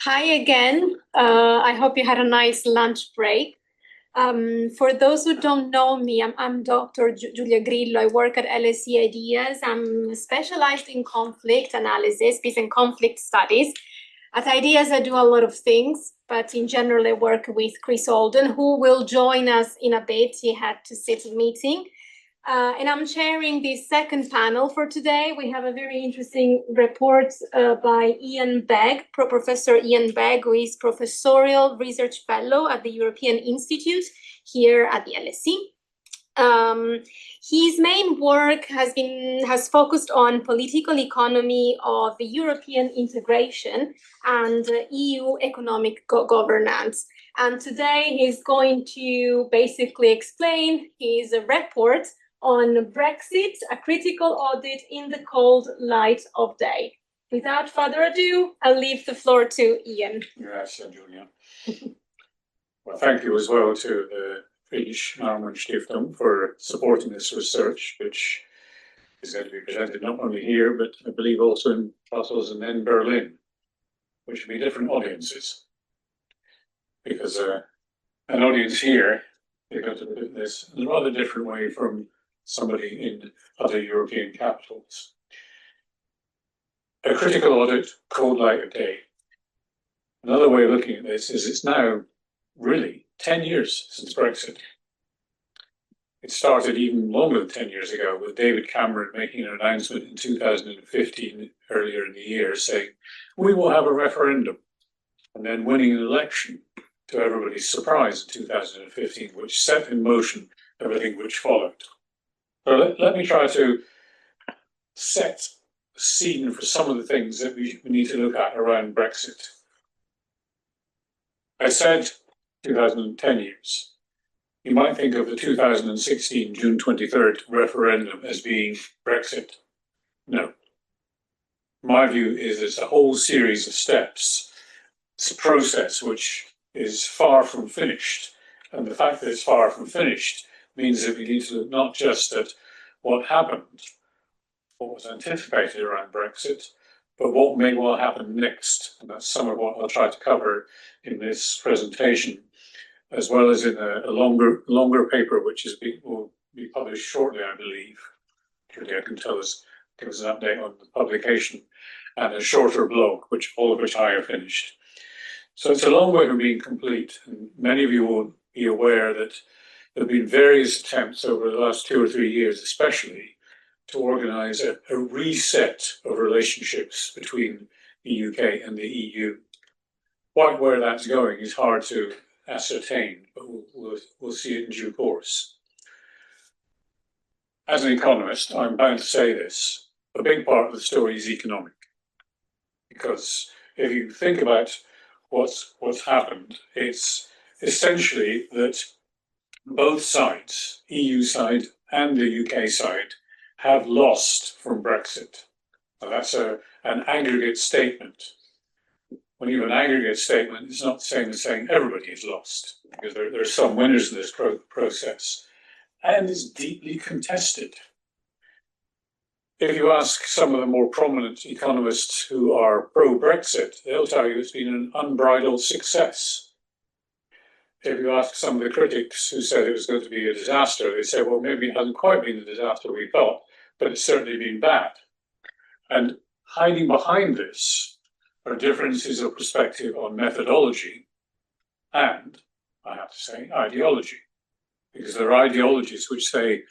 Hi again. I hope you had a nice lunch break. For those who don't know me, I'm Dr. Giulia Grillo. I work at LSE Ideas. I'm specialized in conflict analysis, peace and conflict studies. At Ideas, I do a lot of things, but in general, I work with Chris Alden, who will join us in a bit. He had to sit in a meeting. And I'm chairing the second panel for today. We have a very interesting report by Ian Begg, Professor Ian Begg, who is Professorial Research Fellow at the European Institute here at the LSE. His main work has focused on political economy of the European integration and EU economic governance. And today he's going to basically explain his report on Brexit, a critical audit in the cold light of day. Without further ado, I'll leave the floor to Ian. Yes, Julia. Well, thank you as well to the Finnish Malmö Stiftung for supporting this research, which is going to be presented not only here, but I believe also in Brussels and then Berlin, which will be different audiences. Because an audience here, they're going to look at this in a rather different way from somebody in other European capitals. A critical audit, cold light of day. Another way of looking at this is it's now really 10 years since Brexit. It started even longer than 10 years ago with David Cameron making an announcement in 2015, earlier in the year, saying, we will have a referendum, and then winning an election to everybody's surprise in 2015, which set in motion everything which followed. So let me try to set the scene for some of the things that we need to look at around Brexit. I said 2010 years. You might think of the 2016 June 23rd referendum as being Brexit. No. My view is it's a whole series of steps. It's a process which is far from finished. And the fact that it's far from finished means that we need to look not just at what happened, what was anticipated around Brexit, but what may well happen next. And that's some of what I'll try to cover in this presentation, as well as in a longer paper, which will be published shortly, I believe. Julia can give us an update on the publication, and a shorter blog, all of which I have finished. So it's a long way from being complete, and many of you will be aware that there have been various attempts over the last 2 or 3 years, especially, to organise a reset of relationships between the UK and the EU. Quite where that's going is hard to ascertain, but we'll see it in due course. As an economist, I'm bound to say this: a big part of the story is economic, because if you think about what's happened, it's essentially that both sides, EU side and the UK side, have lost from Brexit. Now that's an aggregate statement. When you have an aggregate statement, it's not the same as saying everybody has lost, because there are some winners in this process, and it's deeply contested. If you ask some of the more prominent economists who are pro-Brexit, they'll tell you it's been an unbridled success. If you ask some of the critics who said it was going to be a disaster, they say, well, maybe it hasn't quite been the disaster we thought, but it's certainly been bad. And hiding behind this are differences of perspective on methodology and, I have to say, ideology. Because there are ideologies which say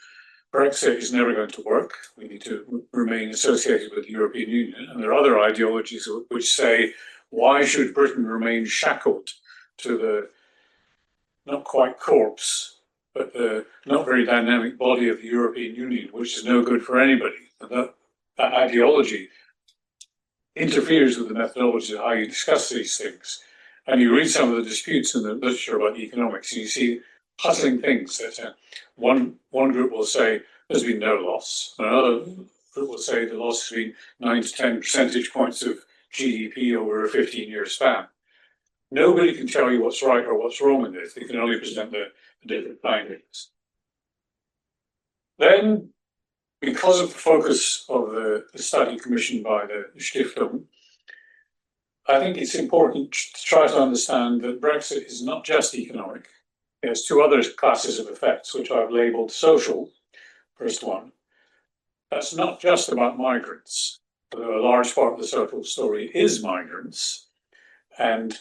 Brexit is never going to work, we need to remain associated with the European Union, and there are other ideologies which say, why should Britain remain shackled to the not quite corpse, but the not very dynamic body of the European Union, which is no good for anybody. And that ideology interferes with the methodology of how you discuss these things. And you read some of the disputes in the literature about economics, and you see puzzling things that one group will say there's been no loss, another group will say the loss has been 9 to 10 percentage points of GDP over a 15-year span. Nobody can tell you what's right or what's wrong in this. They can only present the different findings. Then, because of the focus of the study commissioned by the Stiftung, I think it's important to try to understand that Brexit is not just economic. There's two other classes of effects, which I've labelled social. First one, that's not just about migrants, although a large part of the social story is migrants. And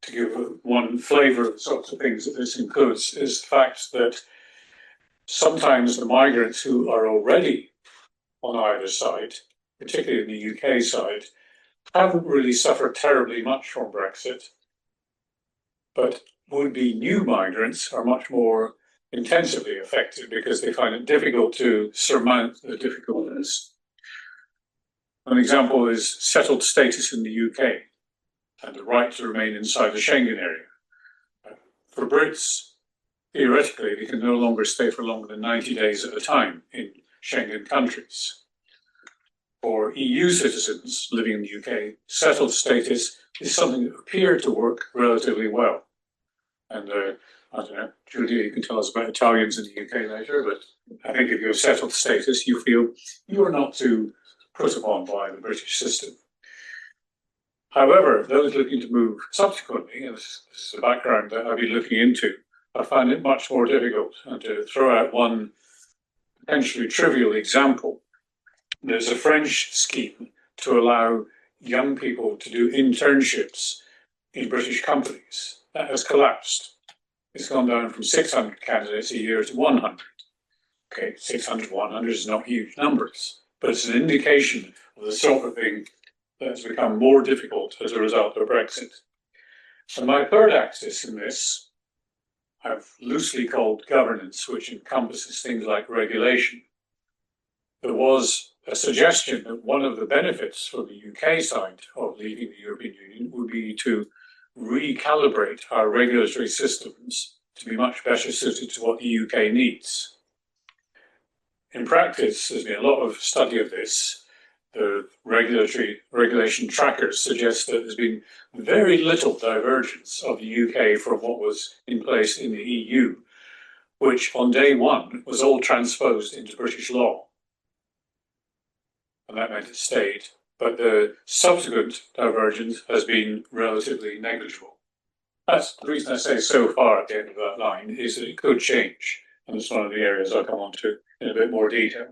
to give one flavour of the sorts of things that this includes is the fact that sometimes the migrants who are already on either side, particularly in the UK side, haven't really suffered terribly much from Brexit, but would-be new migrants are much more intensively affected because they find it difficult to surmount the difficulties. An example is settled status in the UK and the right to remain inside the Schengen area. For Brits, theoretically, they can no longer stay for longer than 90 days at a time in Schengen countries. For EU citizens living in the UK, settled status is something that appeared to work relatively well. And I don't know, Julia, you can tell us about Italians in the UK later, but I think if you have settled status, you feel you are not too put upon by the British system. However, those looking to move subsequently, and this is the background that I've been looking into, I find it much more difficult. And to throw out one potentially trivial example, there's a French scheme to allow young people to do internships in British companies. That has collapsed. It's gone down from 600 candidates a year to 100. Okay, 600 to 100 is not huge numbers, but it's an indication of the sort of thing that has become more difficult as a result of Brexit. And my third axis in this, I've loosely called governance, which encompasses things like regulation. There was a suggestion that one of the benefits for the UK side of leaving the European Union would be to recalibrate our regulatory systems to be much better suited to what the UK needs. In practice, there's been a lot of study of this. The regulation trackers suggest that there's been very little divergence of the UK from what was in place in the EU, which on day one was all transposed into British law. And that meant it stayed. But the subsequent divergence has been relatively negligible. That's the reason I say so far at the end of that line is that it could change. And it's one of the areas I'll come on to in a bit more detail.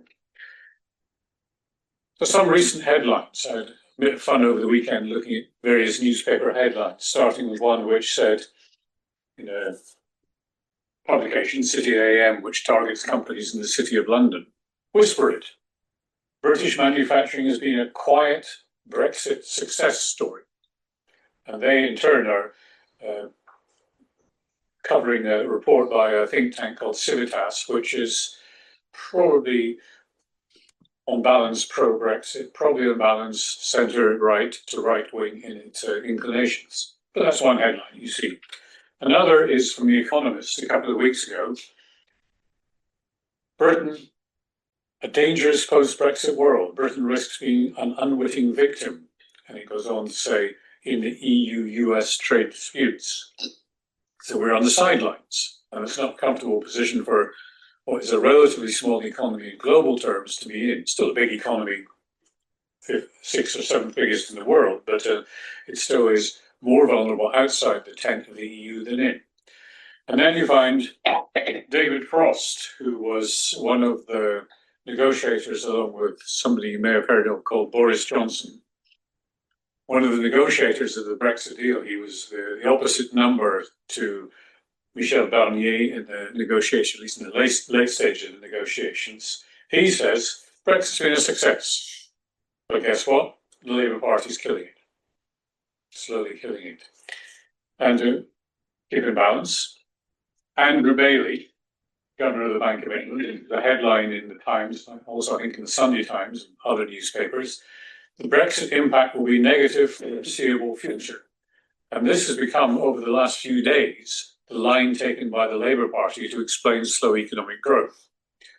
So some recent headlines. I had a bit of fun over the weekend looking at various newspaper headlines, starting with one which said, in a publication, City AM, which targets companies in the City of London, whisper it. British manufacturing has been a quiet Brexit success story. And they, in turn, are covering a report by a think tank called Civitas, which is probably on balance pro-Brexit, probably on balance centre-right to right-wing in its inclinations. But that's one headline you see. Another is from The Economist a couple of weeks ago. Britain, a dangerous post-Brexit world. Britain risks being an unwitting victim. And it goes on to say, in the EU-US trade disputes. So we're on the sidelines. And it's not a comfortable position for what is a relatively small economy in global terms to be in. Still a big economy, sixth or seventh biggest in the world, but it still is more vulnerable outside the tent of the EU than in. And then you find David Frost, who was one of the negotiators, along with somebody you may have heard of called Boris Johnson. One of the negotiators of the Brexit deal. He was the opposite number to Michel Barnier in the negotiation, at least in the late stage of the negotiations. He says Brexit's been a success. But guess what? The Labour Party's killing it. Slowly killing it. And to keep in balance, Andrew Bailey, Governor of the Bank of England, the headline in the Times, also I think in the Sunday Times and other newspapers, the Brexit impact will be negative for the foreseeable future. And this has become, over the last few days, the line taken by the Labour Party to explain slow economic growth,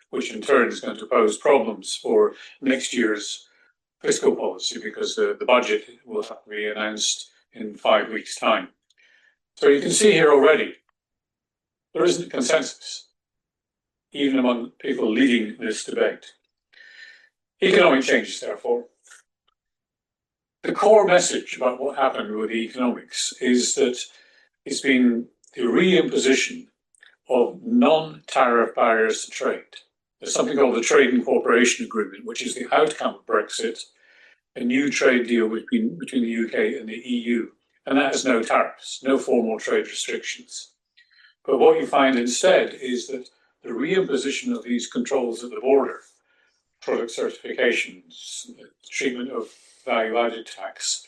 which in turn is going to pose problems for next year's fiscal policy because the budget will have to be announced in 5 weeks' time. So you can see here already, there isn't consensus, even among people leading this debate. Economic changes, therefore. the core message about what happened with the economics is that it's been the reimposition of non-tariff barriers to trade. There's something called the Trade and Cooperation Agreement, which is the outcome of Brexit, a new trade deal between the UK and the EU. And that has no tariffs, no formal trade restrictions. But what you find instead is that the reimposition of these controls at the border, product certifications, treatment of value-added tax,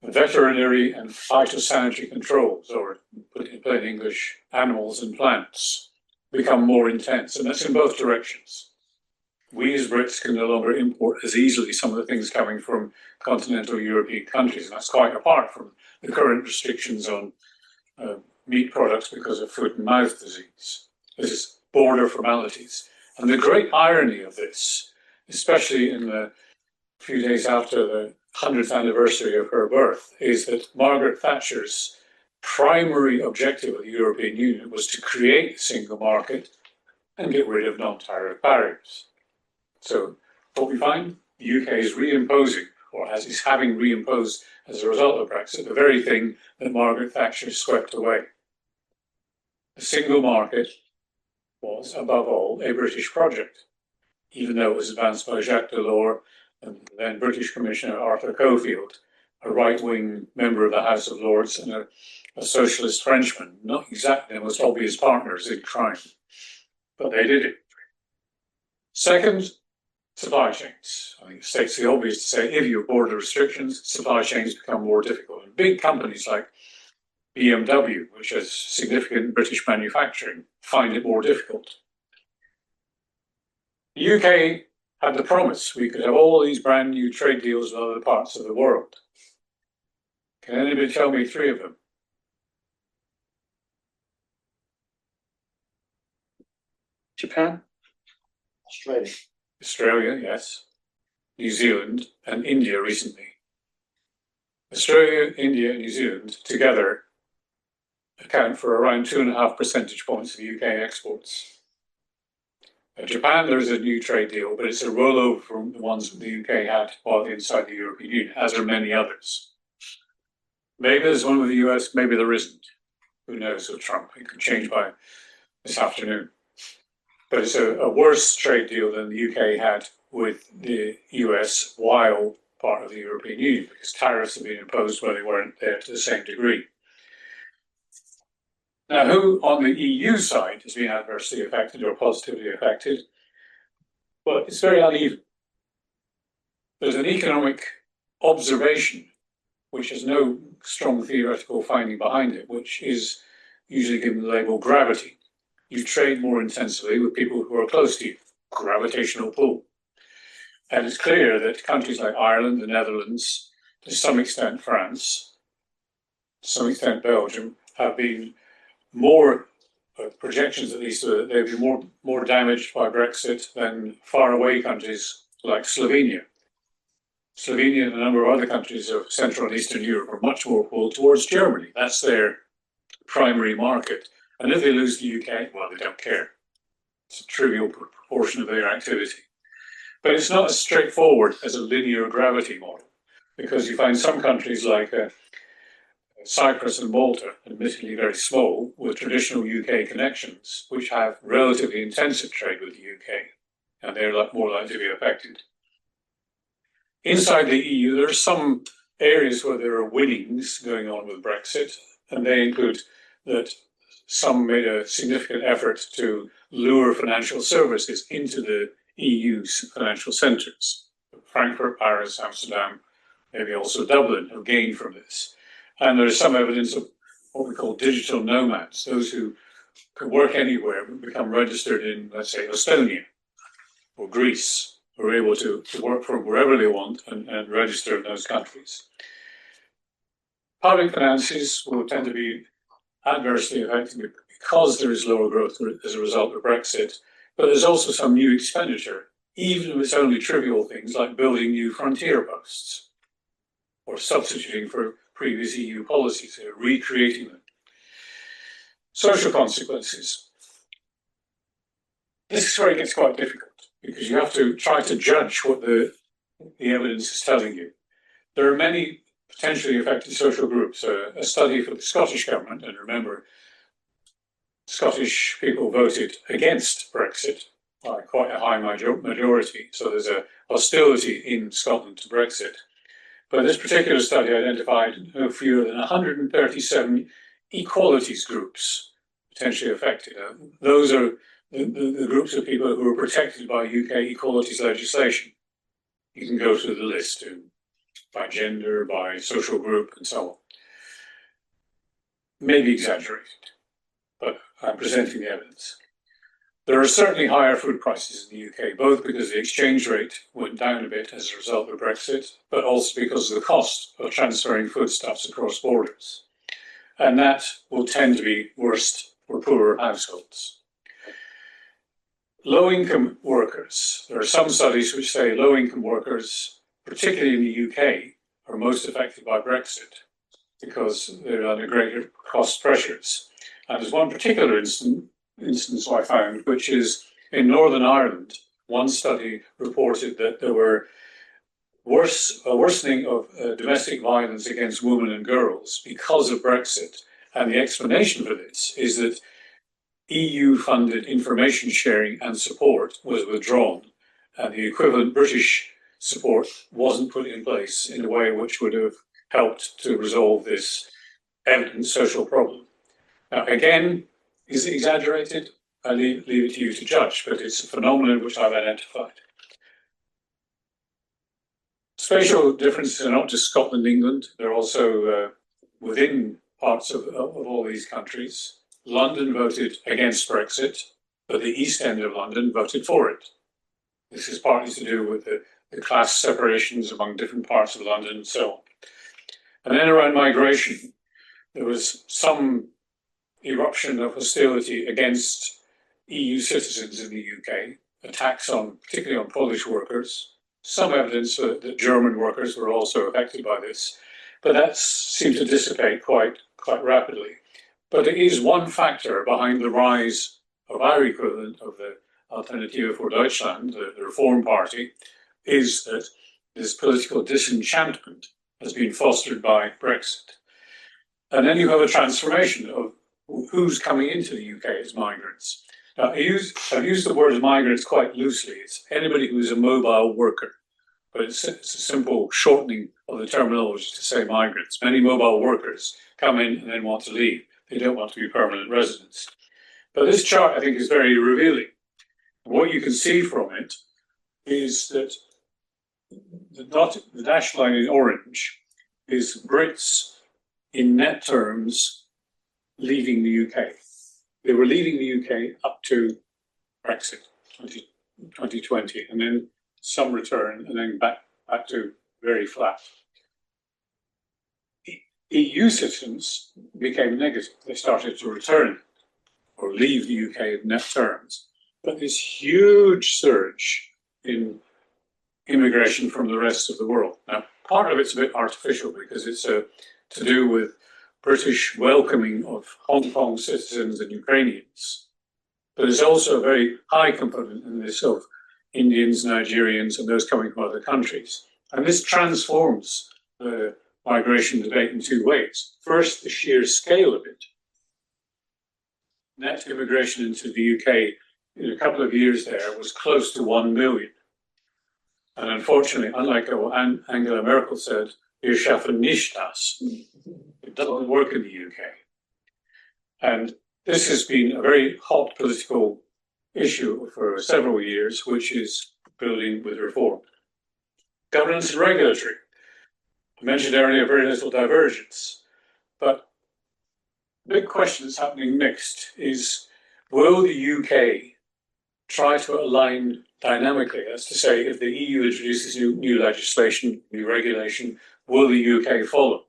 veterinary and phytosanitary controls, or put in plain English, animals and plants, become more intense, and that's in both directions. We as Brits can no longer import as easily some of the things coming from continental European countries, and that's quite apart from the current restrictions on meat products because of foot and mouth disease. This is border formalities. And the great irony of this, especially in the few days after the 100th anniversary of her birth, is that Margaret Thatcher's primary objective of the European Union was to create a single market and get rid of non-tariff barriers. So what we find, the UK is reimposing, or is having reimposed as a result of Brexit, the very thing that Margaret Thatcher swept away. The single market was, above all, a British project, even though it was advanced by Jacques Delors and then British Commissioner Arthur Cockfield, a right-wing member of the House of Lords and a socialist Frenchman, not exactly the most obvious partners in crime, but they did it. Second, supply chains. I think it states the obvious to say if you have border restrictions, supply chains become more difficult. And big companies like BMW, which has significant British manufacturing, find it more difficult. The UK had the promise we could have all these brand new trade deals with other parts of the world. Can anybody tell me three of them? Japan? Australia. Australia, yes. New Zealand and India recently. Australia, India, and New Zealand together account for around 2.5 percentage points of UK exports. Japan, there's a new trade deal, but it's a rollover from the ones that the UK had while inside the European Union, as are many others. Maybe there's one with the US, maybe there isn't. Who knows with Trump? It could change by this afternoon. But it's a worse trade deal than the UK had with the US while part of the European Union, because tariffs have been imposed where they weren't there to the same degree. Now, who on the EU side has been adversely affected or positively affected? Well, it's very uneven. There's an economic observation which has no strong theoretical finding behind it, which is usually given the label gravity. You trade more intensively with people who are close to you, gravitational pull. And it's clear that countries like Ireland, the Netherlands, to some extent France, to some extent Belgium, have been more, projections at least, they've been more damaged by Brexit than faraway countries like Slovenia. Slovenia and a number of other countries of Central and Eastern Europe are much more pulled towards Germany. That's their primary market. And if they lose the UK, well, they don't care. It's a trivial proportion of their activity. But it's not as straightforward as a linear gravity model, because you find some countries like Cyprus and Malta, admittedly very small, with traditional UK connections, which have relatively intensive trade with the UK, and they're more likely to be affected. Inside the EU, there are some areas where there are winnings going on with Brexit, and they include that some made a significant effort to lure financial services into the EU's financial centres. Frankfurt, Paris, Amsterdam, maybe also Dublin have gained from this. And there's some evidence of what we call digital nomads, those who can work anywhere but become registered in, let's say, Estonia or Greece, who are able to work from wherever they want and register in those countries. Public finances will tend to be adversely affected because there is lower growth as a result of Brexit, but there's also some new expenditure, even if it's only trivial things like building new frontier posts or substituting for previous EU policies, recreating them. Social consequences. This is where it gets quite difficult, because you have to try to judge what the evidence is telling you. there are many potentially affected social groups. A study for the Scottish government, and remember, Scottish people voted against Brexit by quite a high majority, so there's a hostility in Scotland to Brexit. But this particular study identified no fewer than 137 equalities groups potentially affected. Those are the groups of people who are protected by UK equalities legislation. You can go through the list by gender, by social group, and so on. Maybe exaggerated, but I'm presenting the evidence. There are certainly higher food prices in the UK, both because the exchange rate went down a bit as a result of Brexit, but also because of the cost of transferring foodstuffs across borders. And that will tend to be worst for poorer households. Low-income workers. There are some studies which say low-income workers, particularly in the UK, are most affected by Brexit because they're under greater cost pressures. And there's one particular instance I found, which is in Northern Ireland. One study reported that there were a worsening of domestic violence against women and girls because of Brexit. And the explanation for this is that EU-funded information sharing and support was withdrawn, and the equivalent British support wasn't put in place in a way which would have helped to resolve this evident social problem. Now, again, is it exaggerated? I leave it to you to judge, but it's a phenomenon which I've identified. Spatial differences are not just Scotland and England, they're also within parts of all these countries. London voted against Brexit, but the East End of London voted for it. This is partly to do with the class separations among different parts of London and so on. And then around migration, there was some eruption of hostility against EU citizens in the UK, attacks particularly on Polish workers, some evidence that German workers were also affected by this, but that seemed to dissipate quite rapidly. But it is one factor behind the rise of our equivalent of the Alternative for Deutschland, the Reform Party, is that this political disenchantment has been fostered by Brexit. And then you have a transformation of who's coming into the UK as migrants. Now, I've used the word migrants quite loosely. It's anybody who is a mobile worker, but it's a simple shortening of the terminology to say migrants. Many mobile workers come in and then want to leave. They don't want to be permanent residents. But this chart, I think, is very revealing. What you can see from it is that the dashed line in orange is Brits in net terms leaving the UK. They were leaving the UK up to Brexit 2020, and then some return, and then back to very flat. EU citizens became negative. They started to return or leave the UK in net terms. But this huge surge in immigration from the rest of the world. Now, part of it's a bit artificial because it's to do with British welcoming of Hong Kong citizens and Ukrainians. But there's also a very high component in this of Indians, Nigerians, and those coming from other countries. And this transforms the migration debate in two ways. First, the sheer scale of it. Net immigration into the UK in a couple of years there was close to 1 million. And unfortunately, unlike what Angela Merkel said, wir schaffen nicht das. It doesn't work in the UK. And this has been a very hot political issue for several years, which is building with reform. Governance and regulatory. I mentioned earlier very little divergence, but the big question that's happening next is, will the UK try to align dynamically? That's to say, if the EU introduces new legislation, new regulation, will the UK follow?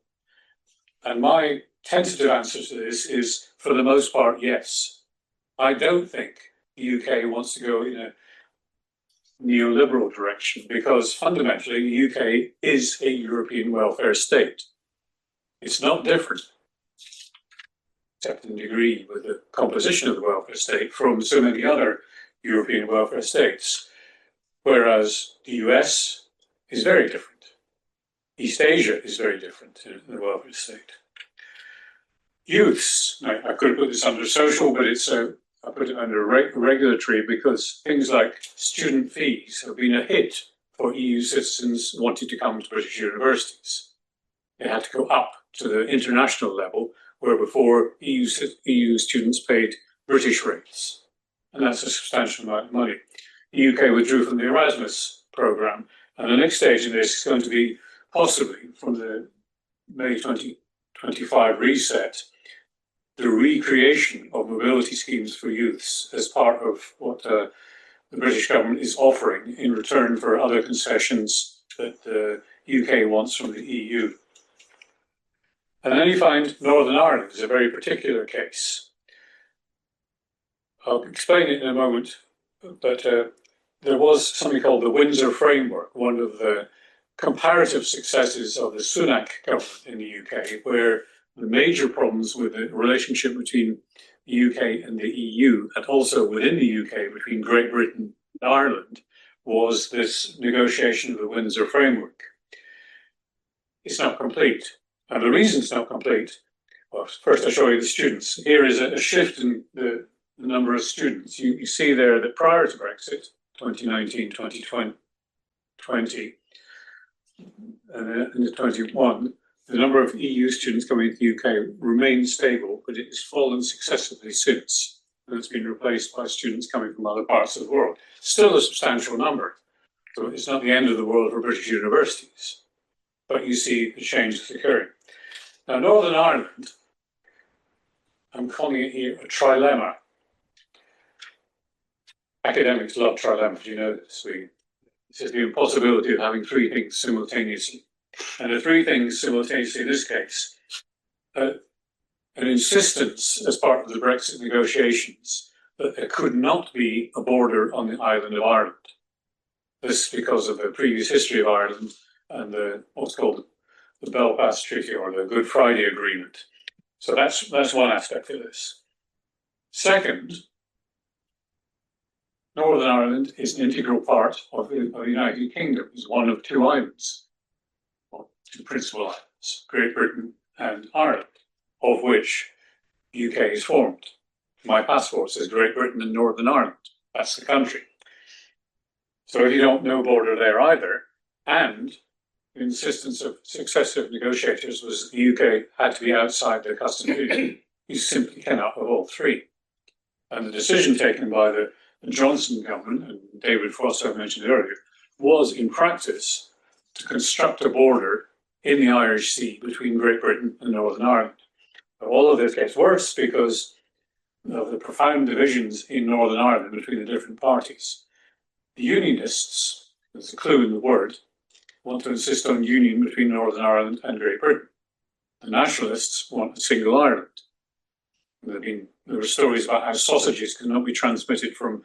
And my tentative answer to this is, for the most part, yes. I don't think the UK wants to go in a neoliberal direction because fundamentally the UK is a European welfare state. It's not different, except in degree, with the composition of the welfare state from so many other European welfare states, whereas the US is very different. East Asia is very different in the welfare state. Youths, I could have put this under social, but I put it under regulatory because things like student fees have been a hit for EU citizens wanting to come to British universities. They had to go up to the international level, where before EU students paid British rates. And that's a substantial amount of money. The UK withdrew from the Erasmus programme, and the next stage in this is going to be possibly from the May 2025 reset, the recreation of mobility schemes for youths as part of what the British government is offering in return for other concessions that the UK wants from the EU. And then you find Northern Ireland is a very particular case. I'll explain it in a moment, but there was something called the Windsor Framework, one of the comparative successes of the Sunak government in the UK, where the major problems with the relationship between the UK and the EU, and also within the UK between Great Britain and Ireland, was this negotiation of the Windsor Framework. It's not complete. And the reason it's not complete, well, first I'll show you the students. Here is a shift in the number of students. You see there that prior to Brexit, 2019, 2020, and then in 21, the number of EU students coming to the UK remained stable, but it has fallen successively since. And it's been replaced by students coming from other parts of the world. Still a substantial number. So it's not the end of the world for British universities, but you see the change that's occurring. Now, Northern Ireland, I'm calling it here a trilemma. Academics love trilemmas, you know this. This is the impossibility of having three things simultaneously. And the three things simultaneously in this case, an insistence as part of the Brexit negotiations that there could not be a border on the island of Ireland. This because of the previous history of Ireland and what's called the Belfast Treaty or the Good Friday Agreement. So that's one aspect of this. Second, Northern Ireland is an integral part of the United Kingdom. It's one of two islands, or two principal islands, Great Britain and Ireland, of which the UK is formed. My passport says Great Britain and Northern Ireland. That's the country. So if you don't know border there either, and the insistence of successive negotiators was the UK had to be outside the customs union, you simply cannot have all three. And the decision taken by the Johnson government, and David Foster mentioned earlier, was in practice to construct a border in the Irish Sea between Great Britain and Northern Ireland. But all of this gets worse because of the profound divisions in Northern Ireland between the different parties. The Unionists, there's a clue in the word, want to insist on union between Northern Ireland and Great Britain. The Nationalists want a single Ireland. There were stories about how sausages cannot be transmitted from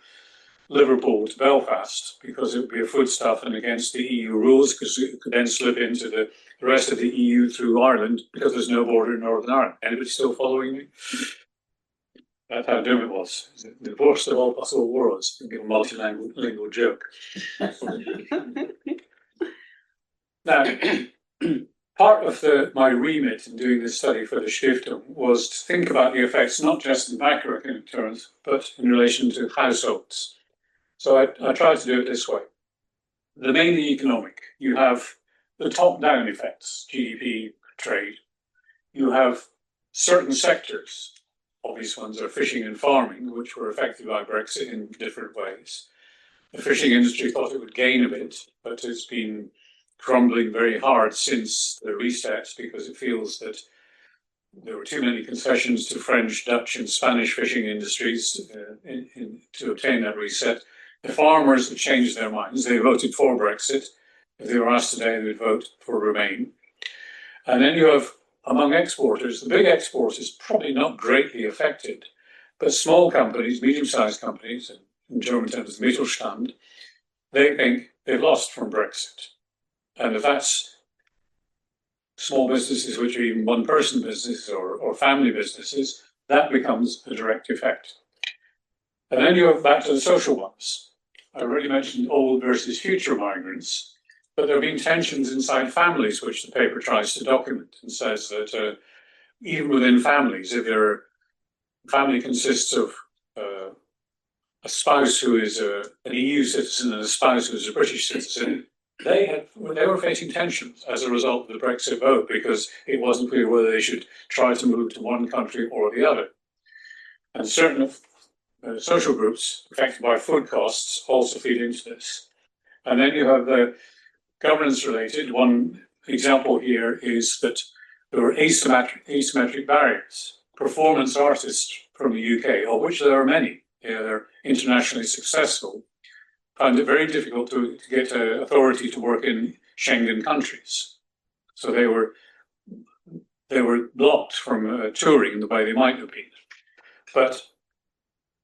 Liverpool to Belfast because it would be a foodstuff and against the EU rules, because it could then slip into the rest of the EU through Ireland because there's no border in Northern Ireland. Anybody still following me? That's how dim it was. The worst of all possible worlds. A multilingual joke. Now, part of my remit in doing this study for the Stiftung was to think about the effects not just in macroeconomic terms, but in relation to households. So I tried to do it this way. The mainly economic, you have the top-down effects, GDP, trade. You have certain sectors. Obvious ones are fishing and farming, which were affected by Brexit in different ways. The fishing industry thought it would gain a bit, but it's been crumbling very hard since the reset because it feels that there were too many concessions to French, Dutch and Spanish fishing industries to obtain that reset. The farmers have changed their minds. They voted for Brexit. If they were asked today, they would vote for Remain. And then you have, among exporters, the big exporters probably not greatly affected, but small companies, medium-sized companies, in German terms, Mittelstand, they think they've lost from Brexit. And if that's small businesses, which are even one-person businesses or family businesses, that becomes a direct effect. And then you go back to the social ones. I already mentioned old versus future migrants. But there have been tensions inside families, which the paper tries to document and says that even within families, if your family consists of a spouse who is an EU citizen and a spouse who is a British citizen, they were facing tensions as a result of the Brexit vote because it wasn't clear whether they should try to move to one country or the other. And certain social groups affected by food costs also feed into this. And then you have the governance related. One example here is that there were asymmetric barriers. Performance artists from the UK, of which there are many, they're internationally successful, found it very difficult to get authority to work in Schengen countries. So they were blocked from touring in the way they might have been. But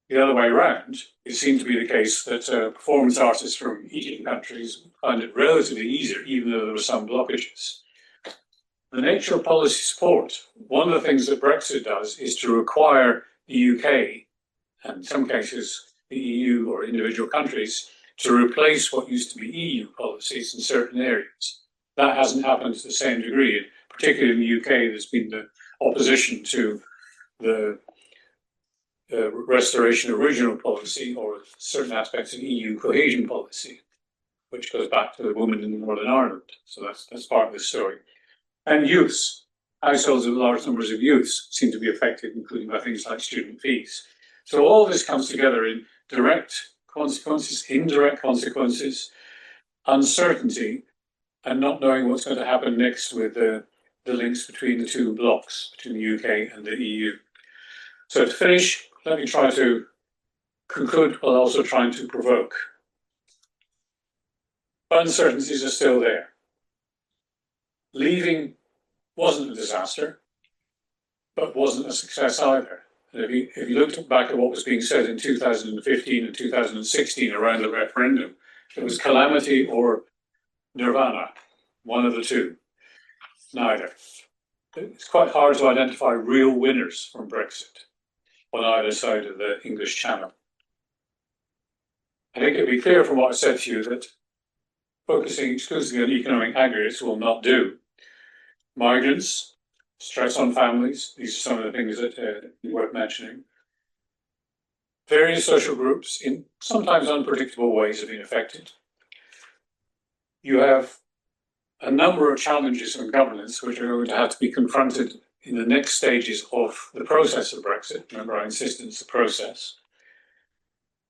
the other way around, it seemed to be the case that performance artists from EU countries found it relatively easier, even though there were some blockages. The nature of policy support, one of the things that Brexit does is to require the UK, and in some cases the EU or individual countries, to replace what used to be EU policies in certain areas. That hasn't happened to the same degree. Particularly in the UK, there's been the opposition to the restoration of regional policy or certain aspects of EU cohesion policy, which goes back to the women in Northern Ireland. So that's part of the story. And youths, households with large numbers of youths seem to be affected, including by things like student fees. So all this comes together in direct consequences, indirect consequences, uncertainty, and not knowing what's going to happen next with the links between the two blocks, between the UK and the EU. So to finish, let me try to conclude while also trying to provoke. Uncertainties are still there. Leaving wasn't a disaster, but wasn't a success either. And if you looked back at what was being said in 2015 and 2016 around the referendum, it was calamity or nirvana, one of the two, neither. It's quite hard to identify real winners from Brexit on either side of the English Channel. I think it'd be clear from what I said to you that focusing exclusively on economic aggregates will not do. Migrants, stress on families, these are some of the things that are worth mentioning. Various social groups in sometimes unpredictable ways have been affected. You have a number of challenges in governance which are going to have to be confronted in the next stages of the process of Brexit. Remember, I insist it's the process.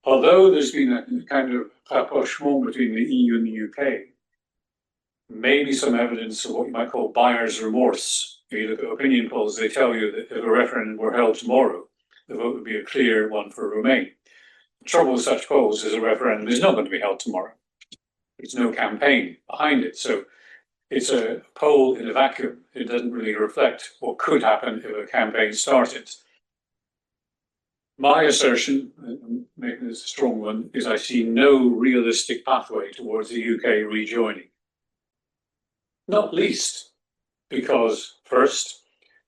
Although there's been a kind of rapprochement between the EU and the UK, maybe some evidence of what you might call buyer's remorse. If you look at opinion polls, they tell you that if a referendum were held tomorrow, the vote would be a clear one for Remain. The trouble with such polls is a referendum is not going to be held tomorrow. There's no campaign behind it. So it's a poll in a vacuum. It doesn't really reflect what could happen if a campaign started. My assertion, making this a strong one, is I see no realistic pathway towards the UK rejoining. Not least because, first,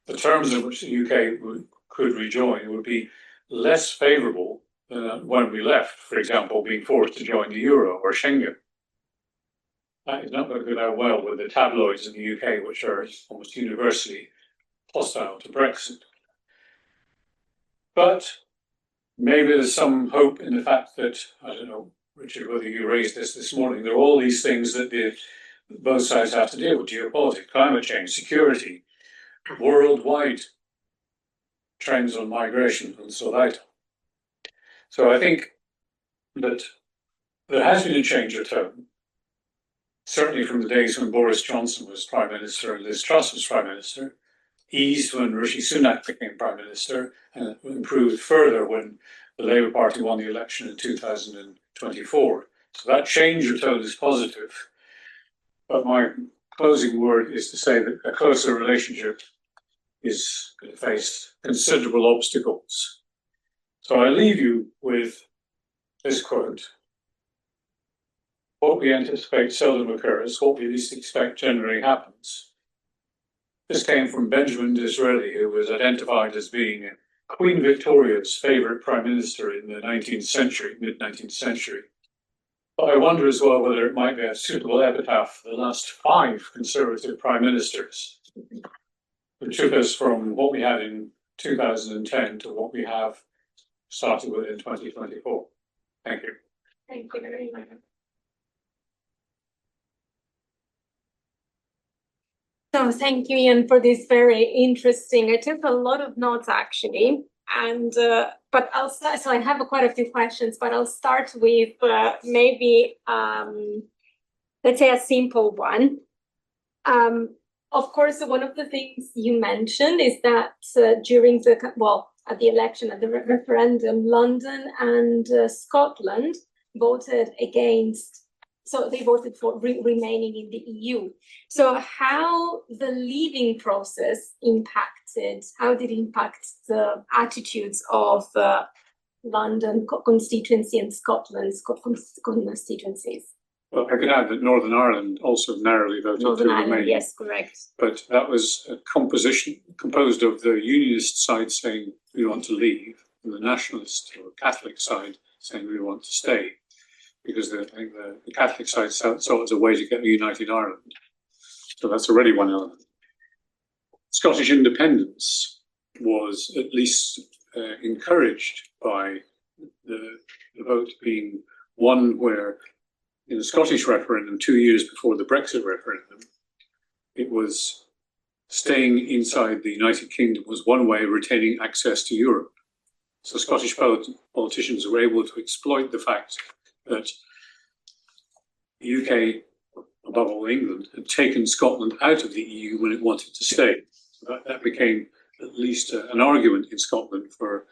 the terms in which the UK could rejoin would be less favourable than when we left, for example, being forced to join the Euro or Schengen. That is not going to go down well with the tabloids in the UK, which are almost universally hostile to Brexit. But maybe there's some hope in the fact that, I don't know, Richard, whether you raised this morning, there are all these things that both sides have to deal with: geopolitics, climate change, security, worldwide trends on migration, and so on. So I think that there has been a change of tone, certainly from the days when Boris Johnson was Prime Minister and Liz Truss was Prime Minister, eased when Rishi Sunak became Prime Minister, and improved further when the Labour Party won the election in 2024. So that change of tone is positive. But my closing word is to say that a closer relationship is going to face considerable obstacles. So I leave you with this quote: "What we anticipate seldom occurs, what we least expect generally happens." This came from Benjamin Disraeli, who was identified as being Queen Victoria's favourite Prime Minister in the 19th century, mid-19th century. But I wonder as well whether it might be a suitable epitaph for the last 5 Conservative Prime Ministers, who took us from what we had in 2010 to what we have started with in 2024. Thank you. Thank you very much. So thank you, Ian, for this very interesting. I took a lot of notes actually, and but I'll start. So I have quite a few questions, but I'll start with maybe let's say a simple one. Of course, one of the things you mentioned is that during the at the election, at the referendum, London and Scotland voted against. So they voted for remaining in the EU. So how the leaving process impacted, how did it impact the attitudes of London constituency and Scotland's constituencies? Well, I could add that Northern Ireland also narrowly voted Northern to Ireland, remain. yes, correct. But that was a composition composed of the Unionist side saying we want to leave, and the Nationalist or Catholic side saying we want to stay. Because I think the Catholic side saw it as a way to get a united Ireland. So that's already one element. Scottish independence was at least encouraged by the vote being one where in the Scottish referendum 2 years before the Brexit referendum, it was staying inside the United Kingdom was one way of retaining access to Europe. So Scottish politicians were able to exploit the fact that the UK, above all England, had taken Scotland out of the EU when it wanted to stay. That became at least an argument in Scotland for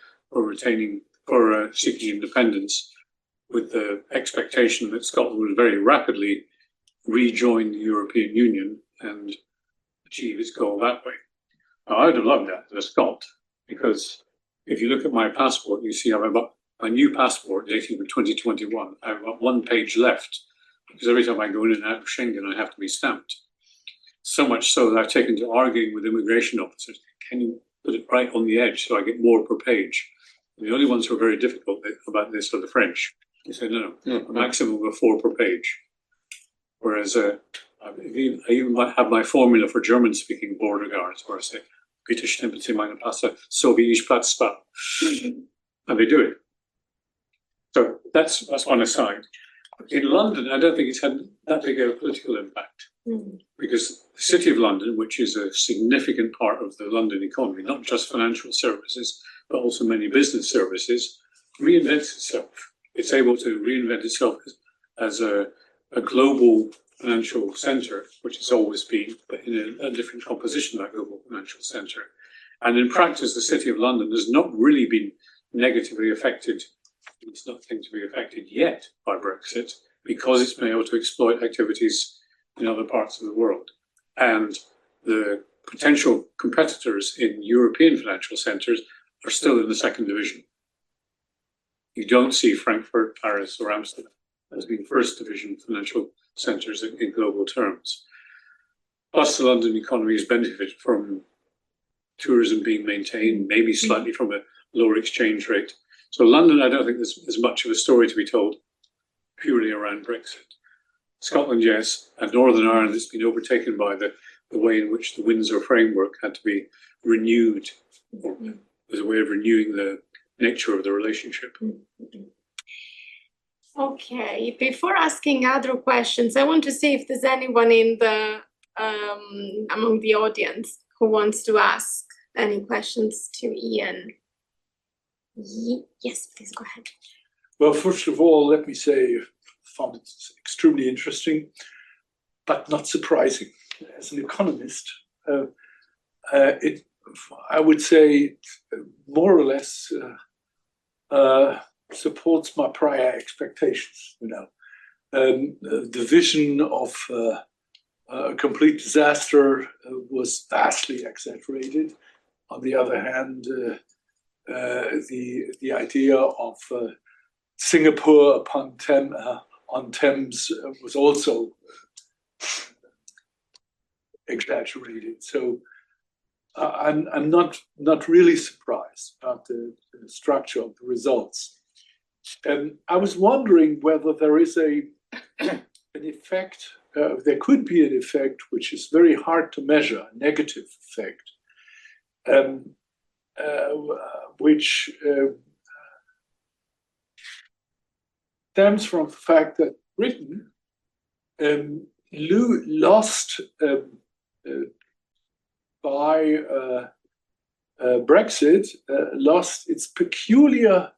seeking independence, with the expectation that Scotland would very rapidly rejoin the European Union and achieve its goal that way. Now, I would have loved that as a Scot, because if you look at my passport, you see I've got my new passport dating from 2021. I've got 1 page left, because every time I go in and out of Schengen, I have to be stamped. So much so that I've taken to arguing with immigration officers. Can you put it right on the edge so I get more per page? And the only ones who are very difficult about this are the French. They say, no, a maximum of 4 per page. Whereas I even might have my formula for German-speaking border guards, where I say, bitte stempeln Sie meine Pässe, so wie ich Platz spare. And they do it. So that's one aside. In London, I don't think it's had that big of a political impact, because the City of London, which is a significant part of the London economy, not just financial services, but also many business services, reinvents itself. It's able to reinvent itself as a global financial centre, which it's always been, but in a different composition, that global financial centre. And in practice, the City of London has not really been negatively affected. It's not going to be affected yet by Brexit, because it's been able to exploit activities in other parts of the world. And the potential competitors in European financial centres are still in the second division. You don't see Frankfurt, Paris, or Amsterdam as being first division financial centres in global terms. Plus, the London economy has benefited from tourism being maintained, maybe slightly from a lower exchange rate. So London, I don't think there's much of a story to be told purely around Brexit. Scotland, yes, and Northern Ireland has been overtaken by the way in which the Windsor framework had to be renewed, or as a way of renewing the nature of the relationship. Okay, before asking other questions, I want to see if there's anyone in the among the audience who wants to ask any questions to Ian. Yes, please go ahead. Well, first of all, let me say I found it extremely interesting, but not surprising. As an economist, I would say more or less supports my prior expectations. The vision of a complete disaster was vastly exaggerated. On the other hand, the idea of Singapore on Thames was also exaggerated. So I'm not really surprised about the structure of the results. I was wondering whether there is a an effect, there could be an effect which is very hard to measure, a negative effect, which stems from the fact that Britain lost by Brexit, lost its peculiar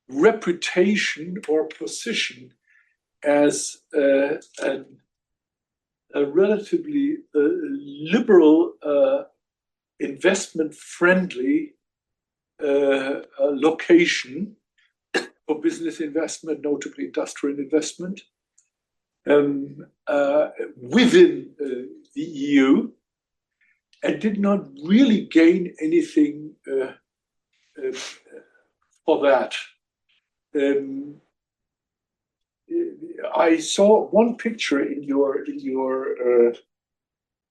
reputation or position as a relatively liberal, investment-friendly location for business investment, notably industrial investment, within the EU, and did not really gain anything for that. I saw one picture in your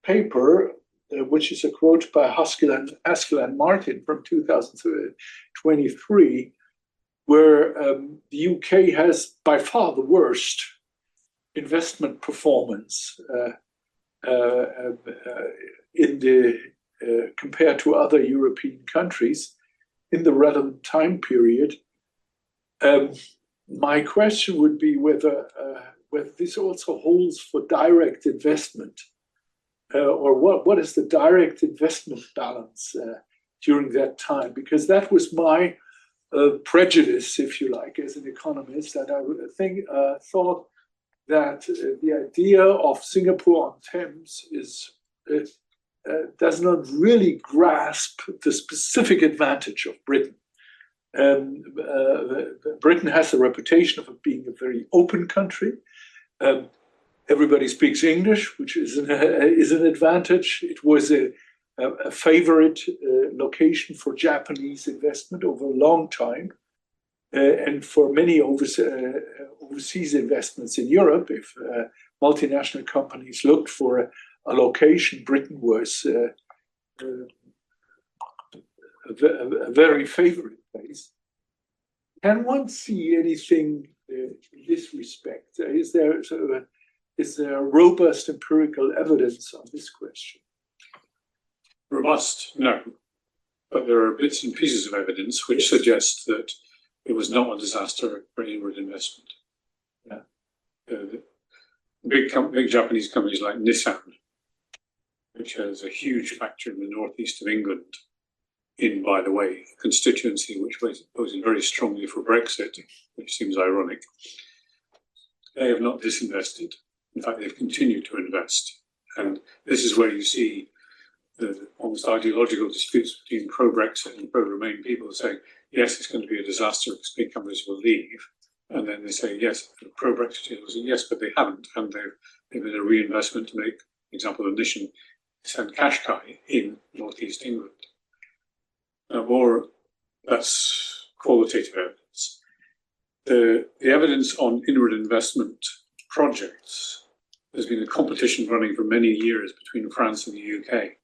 paper, which is a quote by Haskell and Martin from 2023, where the UK has by far the worst investment performance in the compared to other European countries in the relevant time period. My question would be whether this also holds for direct investment, or what is the direct investment balance during that time? Because that was my prejudice, if you like, as an economist, that I thought that the idea of Singapore on Thames does not really grasp the specific advantage of Britain. Britain has the reputation of being a very open country. Everybody speaks English, which is an advantage. It was a favorite location for Japanese investment over a long time. And for many overseas investments in Europe, if multinational companies looked for a location, Britain was a very favorite place. Can one see anything in this respect? Is there robust empirical evidence on this question? Robust, no. But there are bits and pieces of evidence which suggest that it was not a disaster for inward investment. Yeah. Big Japanese companies like Nissan, which has a huge factory in the northeast of England, in, by the way, a constituency which voted very strongly for Brexit, which seems ironic. They have not disinvested. In fact, they've continued to invest. And this is where you see the almost ideological disputes between pro-Brexit and pro-Remain people saying, yes, it's going to be a disaster because big companies will leave. And then they say, yes, pro-Brexit will say, yes, but they haven't. And they've made a reinvestment to make, for example, the Nissan Qashqai in northeast England. More, that's qualitative evidence. The evidence on inward investment projects, there's been a competition running for many years between France and the UK.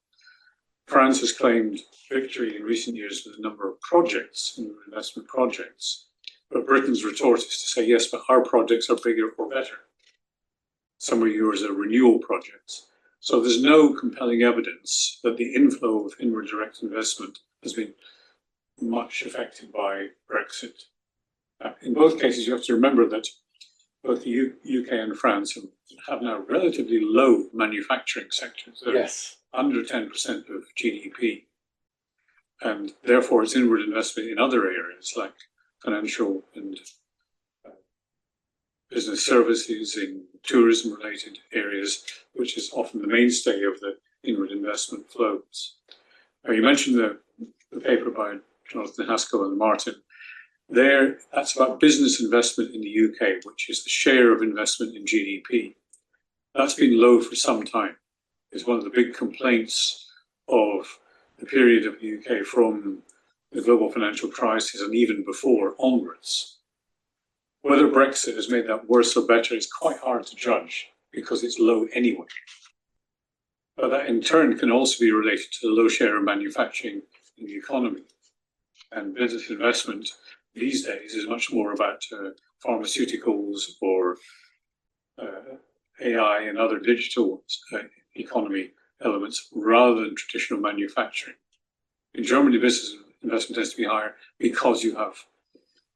France has claimed victory in recent years with a number of projects, inward investment projects, but Britain's retort is to say, yes, but our projects are bigger or better. Some of yours are renewal projects. So there's no compelling evidence that the inflow of inward direct investment has been much affected by Brexit. In both cases, you have to remember that both the UK and France have now relatively low manufacturing sectors. They're Yes. under 10% of GDP. And therefore, it's inward investment in other areas like financial and business services, in tourism-related areas, which is often the mainstay of the inward investment flows. Now, you mentioned the paper by Jonathan Haskell and Martin. That's about business investment in the UK, which is the share of investment in GDP. That's been low for some time. It's one of the big complaints of the period of the UK from the global financial crisis and even before onwards. Whether Brexit has made that worse or better is quite hard to judge because it's low anyway. But that in turn can also be related to the low share of manufacturing in the economy. And business investment these days is much more about pharmaceuticals or AI and other digital economy elements rather than traditional manufacturing. In Germany, business investment tends to be higher because you have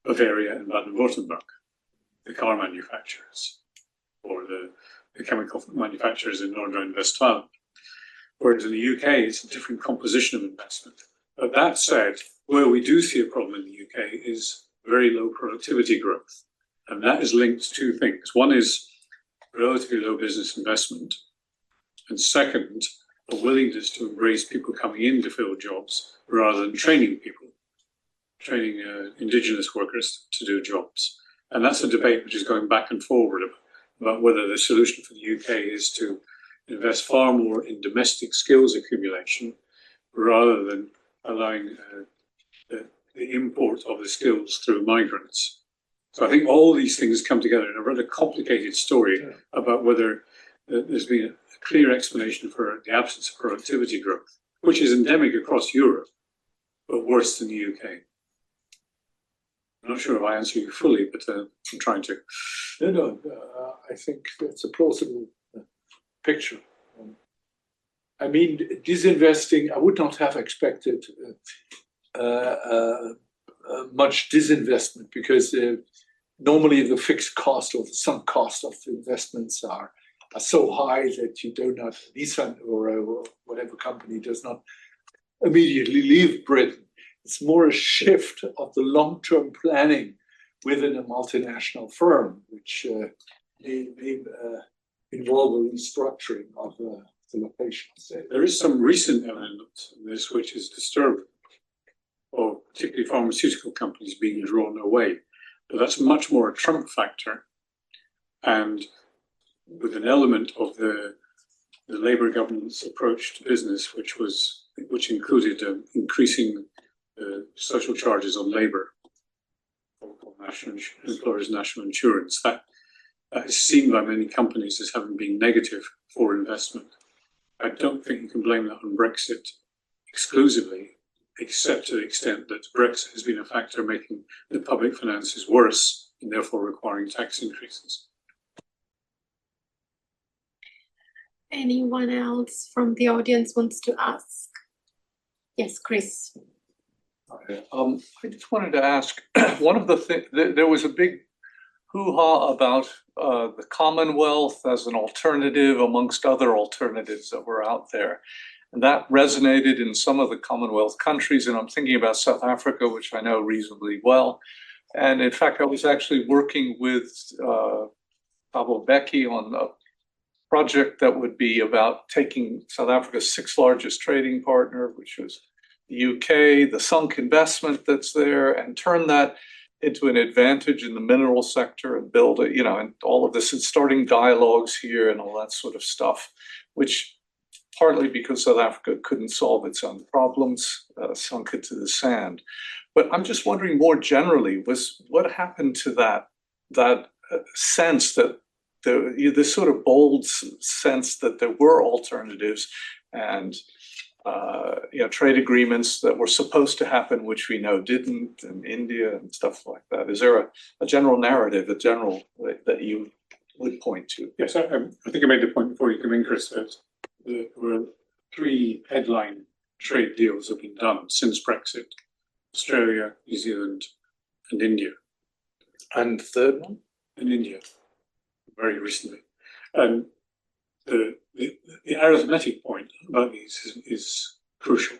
Bavaria and Baden-Württemberg, the car manufacturers, or the chemical manufacturers in North Rhine-Westphalia. Whereas in the UK, it's a different composition of investment. But that said, where we do see a problem in the UK is very low productivity growth. And that is linked to two things. One is relatively low business investment. And second, a willingness to embrace people coming in to fill jobs rather than training people, training indigenous workers to do jobs. And that's a debate which is going back and forward about whether the solution for the UK is to invest far more in domestic skills accumulation rather than allowing the import of the skills through migrants. So I think all these things come together in a rather complicated story about whether there's been a clear explanation for the absence of productivity growth, which is endemic across Europe, but worse than the UK. I'm not sure if I answer you fully, but I'm trying to. No, I think that's a plausible picture. I mean, disinvesting, I would not have expected much disinvestment because normally the fixed cost or the sunk cost of the investments are so high that you do not, Nissan or whatever company does not immediately leave Britain. It's more a shift of the long-term planning within a multinational firm, which may involve a restructuring of the location. There is some recent element in this which is disturbing, or particularly pharmaceutical companies being drawn away. But that's much more a Trump factor, and with an element of the Labour government's approach to business, which included increasing social charges on labour, employers' national insurance. That is seen by many companies as having been negative for investment. I don't think you can blame that on Brexit exclusively, except to the extent that Brexit has been a factor making the public finances worse and therefore requiring tax increases. Anyone else from the audience wants to ask? Yes, Chris. I just wanted to ask, one of the things, there was a big hoo-ha about the Commonwealth as an alternative amongst other alternatives that were out there. And that resonated in some of the Commonwealth countries, and I'm thinking about South Africa, which I know reasonably well. And in fact, I was actually working with Thabo Mbeki on a project that would be about taking South Africa's 6th largest trading partner, which was the UK, the sunk investment that's there, and turn that into an advantage in the mineral sector and build it, and all of this, and starting dialogues here and all that sort of stuff, which partly because South Africa couldn't solve its own problems, sunk it to the sand. But I'm just wondering more generally, was what happened to that sense that this sort of bold sense that there were alternatives and trade agreements that were supposed to happen, which we know didn't, in India and stuff like that. Is there a general narrative, that you would point to? Yes, I think I made the point before you came in, Chris, that there were 3 headline trade deals that have been done since Brexit: Australia, New Zealand, and India. And the third one? And India, very recently. And the arithmetic point about these is crucial.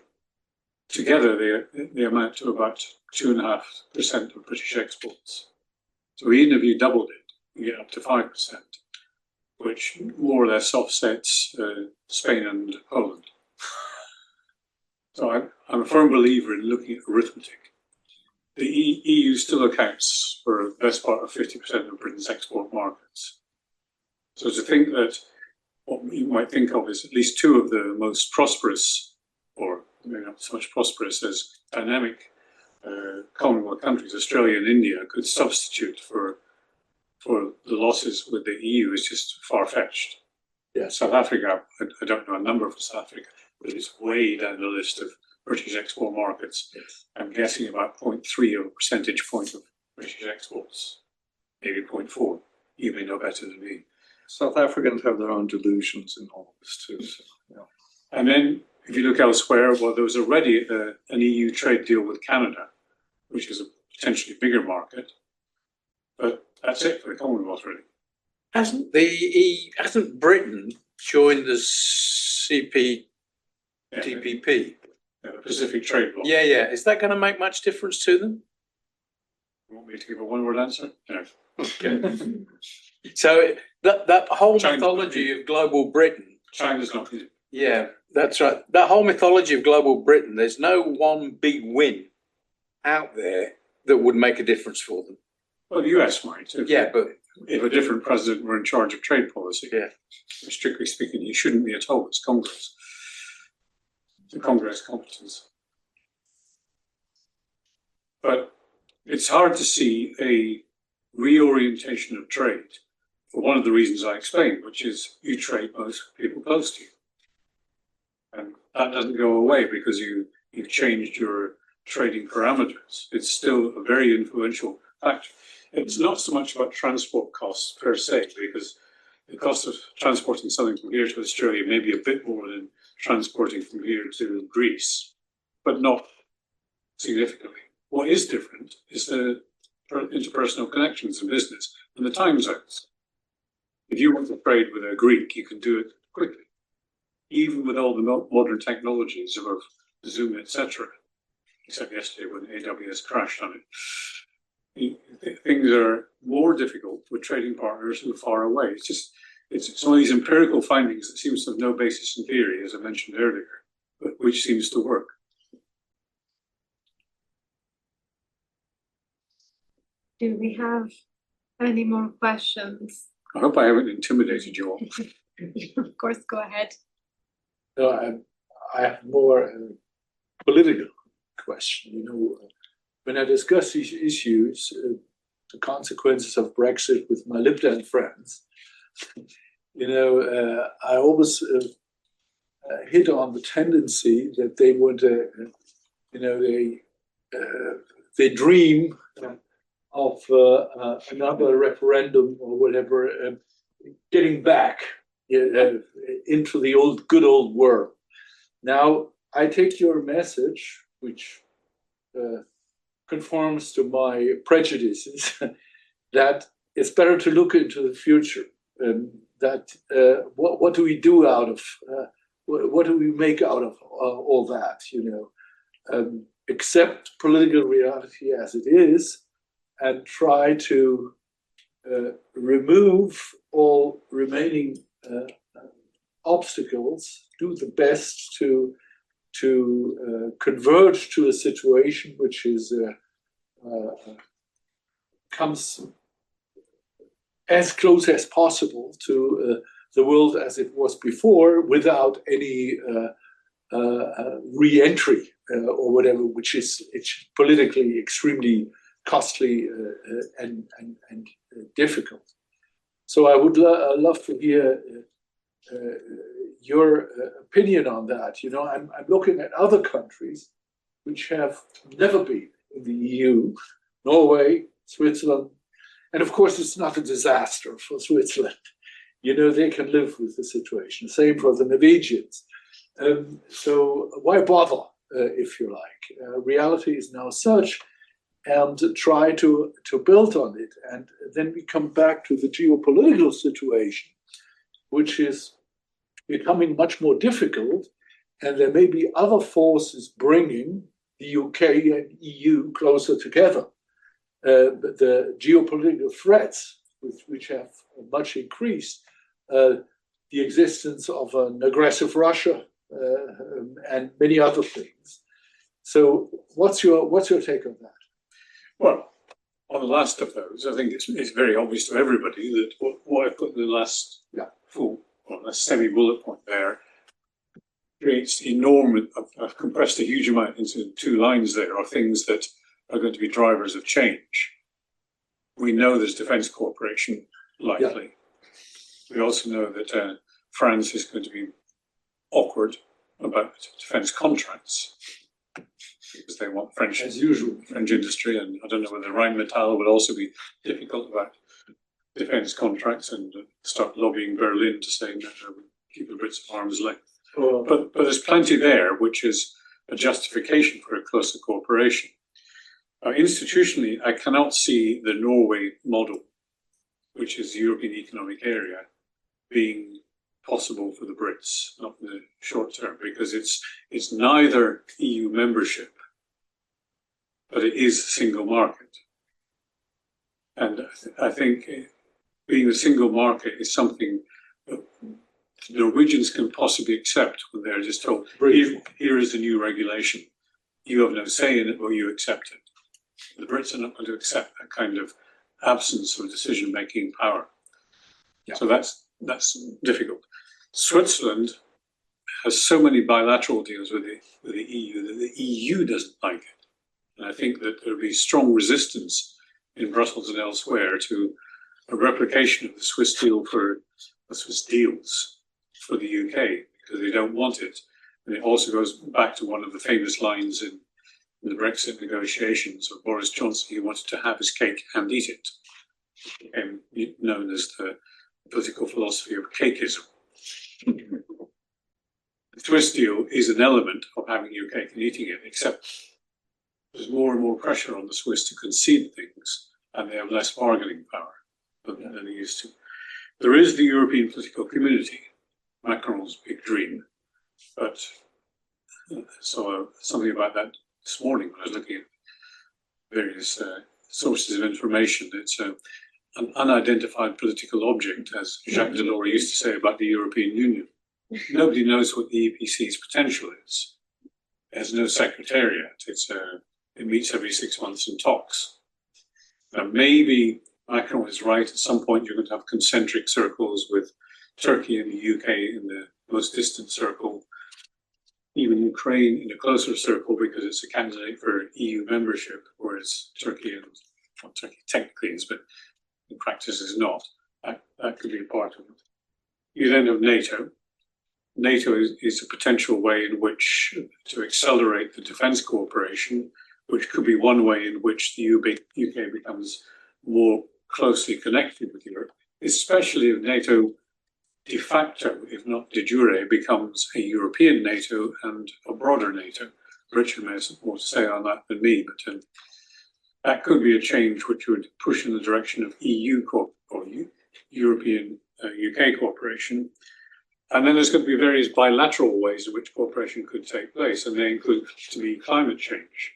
Together, they amount to about 2.5% of British exports. So even if you doubled it, you get up to 5%, which more or less offsets Spain and Poland. So I'm a firm believer in looking at arithmetic. The EU still accounts for the best part of 50% of Britain's export markets. So to think that what you might think of as at least 2 of the most prosperous, or maybe not so much prosperous as dynamic Commonwealth countries, Australia and India, could substitute for the losses with the EU is just far-fetched. Yeah. South Africa, I don't know a number for South Africa, but it's way down the list of British export markets. Yes. I'm guessing about 0.3 of a percentage point of British exports, maybe 0.4. You may know better than me. South Africans have their own delusions in all of this too. So, yeah. And then if you look elsewhere, well, there was already an EU trade deal with Canada, which is a potentially bigger market. But that's it for the Commonwealth, really. Hasn't Britain joined the CPTPP? Yeah, the Pacific Trade Bloc. Yeah, yeah. Is that going to make much difference to them? You want me to give a one-word answer? No. So that whole China's mythology of global Britain. China's not in it. Yeah, that's right. That whole mythology of global Britain, there's no one big win out there that would make a difference for them. Well, the US might. Yeah, but If a different president were in charge of trade policy, yeah. Strictly speaking, he shouldn't be at all. It's Congress. The Congress competence. But it's hard to see a reorientation of trade for one of the reasons I explained, which is you trade most people close to you. And that doesn't go away because you've changed your trading parameters. It's still a very influential factor. It's not so much about transport costs per se, because the cost of transporting something from here to Australia may be a bit more than transporting from here to Greece, but not significantly. What is different is the interpersonal connections in business and the time zones. If you want to trade with a Greek, you can do it quickly, even with all the modern technologies of Zoom, etc. Except yesterday when AWS crashed on it. Things are more difficult with trading partners who are far away. It's one of these empirical findings that seems to have no basis in theory, as I mentioned earlier, but which seems to work. Do we have any more questions? I hope I haven't intimidated you all. Of course, go ahead. No, I have more political question. You know, when I discuss these issues, the consequences of Brexit with my Lib Dem friends, you know, I always hit on the tendency that they want to, you know, they dream of another referendum or whatever, getting back into the good old world. Now, I take your message, which conforms to my prejudices, that it's better to look into the future. That what do we do out of what do we make out of all that? You know, accept political reality as it is, and try to remove all remaining obstacles. Do the best to converge to a situation which is comes as close as possible to the world as it was before, without any re-entry or whatever, which is politically extremely costly and difficult. So I would love to hear your opinion on that. You know, I'm looking at other countries which have never been in the EU, Norway, Switzerland, and of course it's not a disaster for Switzerland. You know, they can live with the situation. Same for the Norwegians. So why bother, if you like? Reality is now such, and try to build on it. And then we come back to the geopolitical situation, which is becoming much more difficult, and there may be other forces bringing the UK and EU closer together. The geopolitical threats, which have much increased, the existence of an aggressive Russia and many other things. So, what's your take on that? Well, on the last of those, I think it's very obvious to everybody that what I put in the last full or a semi-bullet point there creates enormous. I've compressed a huge amount into 2 lines there of things that are going to be drivers of change. We know there's defence cooperation likely. Yeah. We also know that France is going to be awkward about defence contracts because they want French, as usual, French industry, and I don't know whether Rheinmetall would also be difficult about defence contracts and start lobbying Berlin to say no, no, keep the Brits at arm's length. Well, But there's plenty there, which is a justification for a closer cooperation. Institutionally, I cannot see the Norway model, which is the European Economic Area, being possible for the Brits, not in the short term, because it's neither EU membership, but it is a single market. And I think being a single market is something that Norwegians can possibly accept when they're just told, here is the new regulation. You have no say in it, or you accept it. The Brits are not going to accept that kind of absence of decision-making power. Yeah. So that's difficult. Switzerland has so many bilateral deals with the EU that the EU doesn't like it. And I think that there will be strong resistance in Brussels and elsewhere to a replication of the Swiss deal for the Swiss deals for the UK, because they don't want it. And it also goes back to one of the famous lines in the Brexit negotiations of Boris Johnson. He wanted to have his cake and eat it. It became known as the political philosophy of cakeism. The Swiss deal is an element of having your cake and eating it, except there's more and more pressure on the Swiss to concede things, and they have less bargaining power than they used to. There is the European political community, Macron's big dream, but I saw something about that this morning when I was looking at various sources of information. It's an unidentified political object, as Jacques Delors used to say about the European Union. Nobody knows what the EPC's potential is. It has no secretariat. It meets every 6 months and talks. Now, maybe Macron is right. At some point, you're going to have concentric circles with Turkey and the UK in the most distant circle, even Ukraine in a closer circle because it's a candidate for EU membership, whereas Turkey technically is, but in practice is not. That could be a part of it. You then have NATO. NATO is a potential way in which to accelerate the defence cooperation, which could be one way in which the UK becomes more closely connected with Europe, especially if NATO de facto, if not de jure, becomes a European NATO and a broader NATO. Richard may have more to say on that than me, but that could be a change which would push in the direction of EU or European UK cooperation. And then there's going to be various bilateral ways in which cooperation could take place, and they include to be climate change.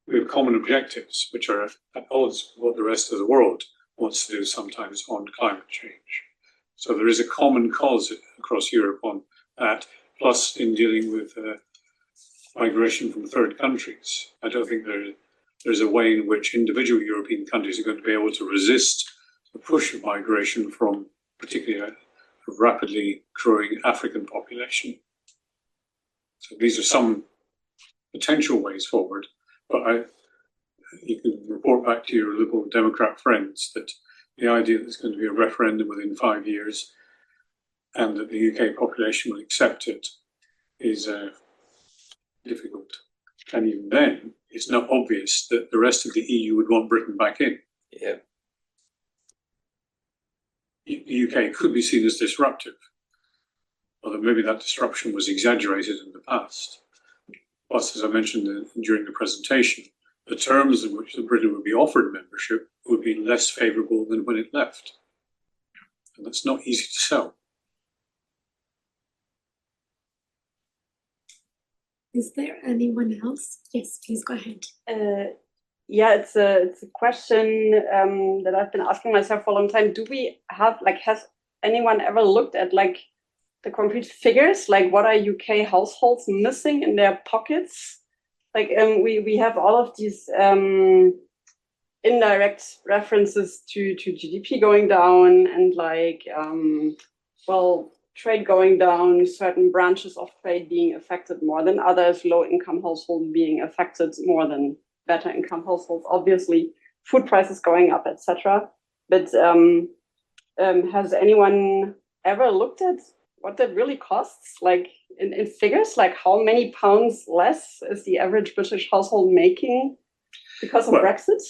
We have common objectives, which are at odds with what the rest of the world wants to do sometimes on climate change. So there is a common cause across Europe on that, plus in dealing with migration from third countries. I don't think there's a way in which individual European countries are going to be able to resist the push of migration from particularly a rapidly growing African population. So these are some potential ways forward, but you can report back to your Liberal Democrat friends that the idea that there's going to be a referendum within 5 years and that the UK population will accept it is difficult. And even then, it's not obvious that the rest of the EU would want Britain back in. Yeah. The UK could be seen as disruptive, although maybe that disruption was exaggerated in the past. Plus, as I mentioned during the presentation, the terms in which Britain would be offered membership would be less favourable than when it left. And that's not easy to sell. Is there anyone else? Yes, please go ahead. Yeah, it's a question that I've been asking myself for a long time. Do we have, has anyone ever looked at the concrete figures? What are UK households missing in their pockets? We have all of these indirect references to GDP going down and trade going down, certain branches of trade being affected more than others, low income households being affected more than better income households, obviously, food prices going up, etc. But has anyone ever looked at what that really costs? In figures, how many pounds less is the average British household making because of Brexit?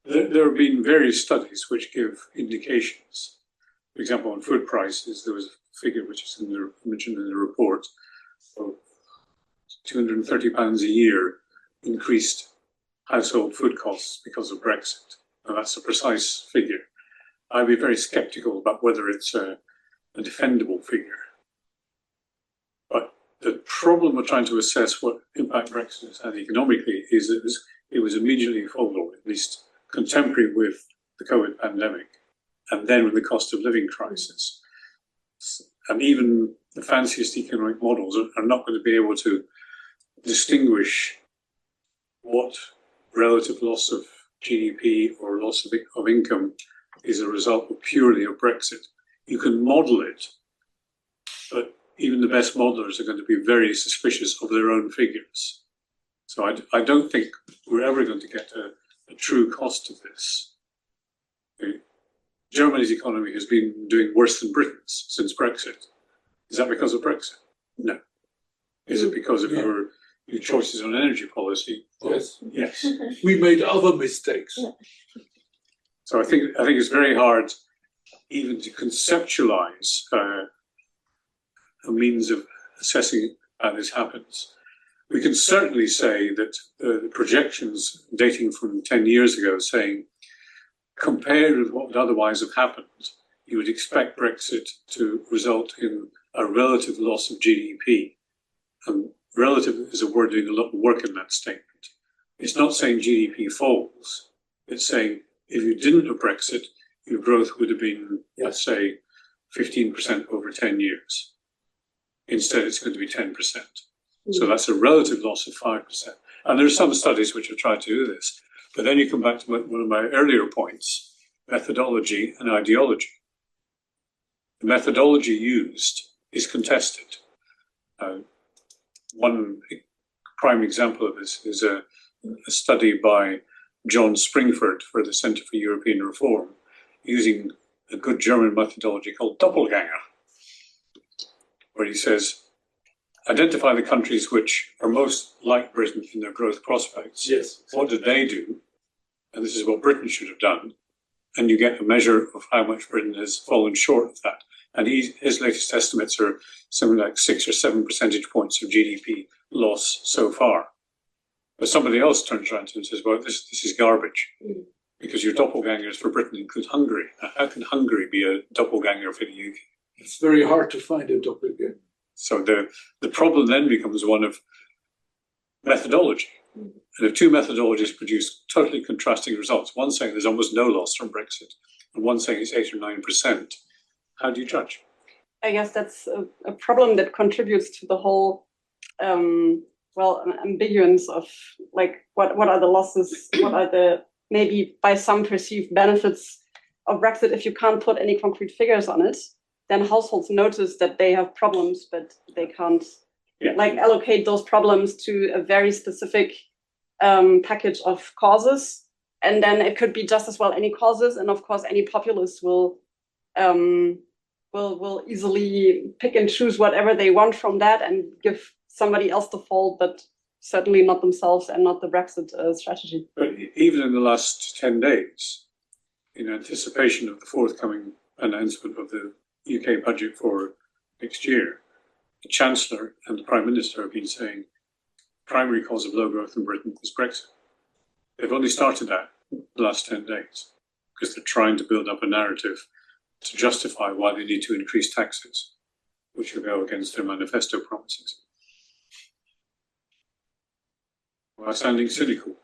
There have been various studies which give indications. For example, on food prices, there was a figure which is mentioned in the report of £230 a year increased household food costs because of Brexit. And that's a precise figure. I'd be very sceptical about whether it's a defendable figure. But the problem of trying to assess what impact Brexit has had economically is that it was immediately followed, at least contemporary with the COVID pandemic, and then with the cost of living crisis. And even the fanciest economic models are not going to be able to distinguish what relative loss of GDP or loss of income is a result of purely of Brexit. You can model it, but even the best modelers are going to be very suspicious of their own figures. So I don't think we're ever going to get a true cost of this. Germany's economy has been doing worse than Britain's since Brexit. Is that because of Brexit? No. Is it because of your choices on energy policy? Yes. Yes. We made other mistakes. So I think it's very hard even to conceptualize a means of assessing how this happens. We can certainly say that the projections dating from 10 years ago saying, compared with what would otherwise have happened, you would expect Brexit to result in a relative loss of GDP. And relative is a word doing a lot of work in that statement. It's not saying GDP falls. It's saying if you didn't have Brexit, your growth would have been, let's say, 15% over 10 years. Instead, it's going to be 10%. So that's a relative loss of 5%. And there are some studies which have tried to do this. But then you come back to one of my earlier points, methodology and ideology. The methodology used is contested. One prime example of this is a study by John Springford for the Centre for European Reform, using a good German methodology called Doppelganger, where he says, identify the countries which are most like Britain in their growth prospects. Yes. What did they do? And this is what Britain should have done. And you get a measure of how much Britain has fallen short of that. And his latest estimates are something like 6 or 7 percentage points of GDP loss so far. But somebody else turns around to him and says, well, this is garbage, because your doppelgangers for Britain include Hungary. Now, how can Hungary be a doppelganger for the UK? It's very hard to find a doppelganger. So the problem then becomes one of methodology. And if two methodologies produce totally contrasting results, one saying there's almost no loss from Brexit, and one saying it's 8 or 9%, how do you judge? I guess that's a problem that contributes to the whole, ambiguance of like what are the losses, what are the maybe by some perceived benefits of Brexit. If you can't put any concrete figures on it, then households notice that they have problems, but they can't allocate those problems to a very specific package of causes. And then it could be just as well any causes, and of course any populist will easily pick and choose whatever they want from that and give somebody else the fault, but certainly not themselves and not the Brexit strategy. But even in the last 10 days, in anticipation of the forthcoming announcement of the UK budget for next year, the Chancellor and the Prime Minister have been saying primary cause of low growth in Britain is Brexit. They've only started that in the last 10 days because they're trying to build up a narrative to justify why they need to increase taxes, which will go against their manifesto promises. While sounding cynical.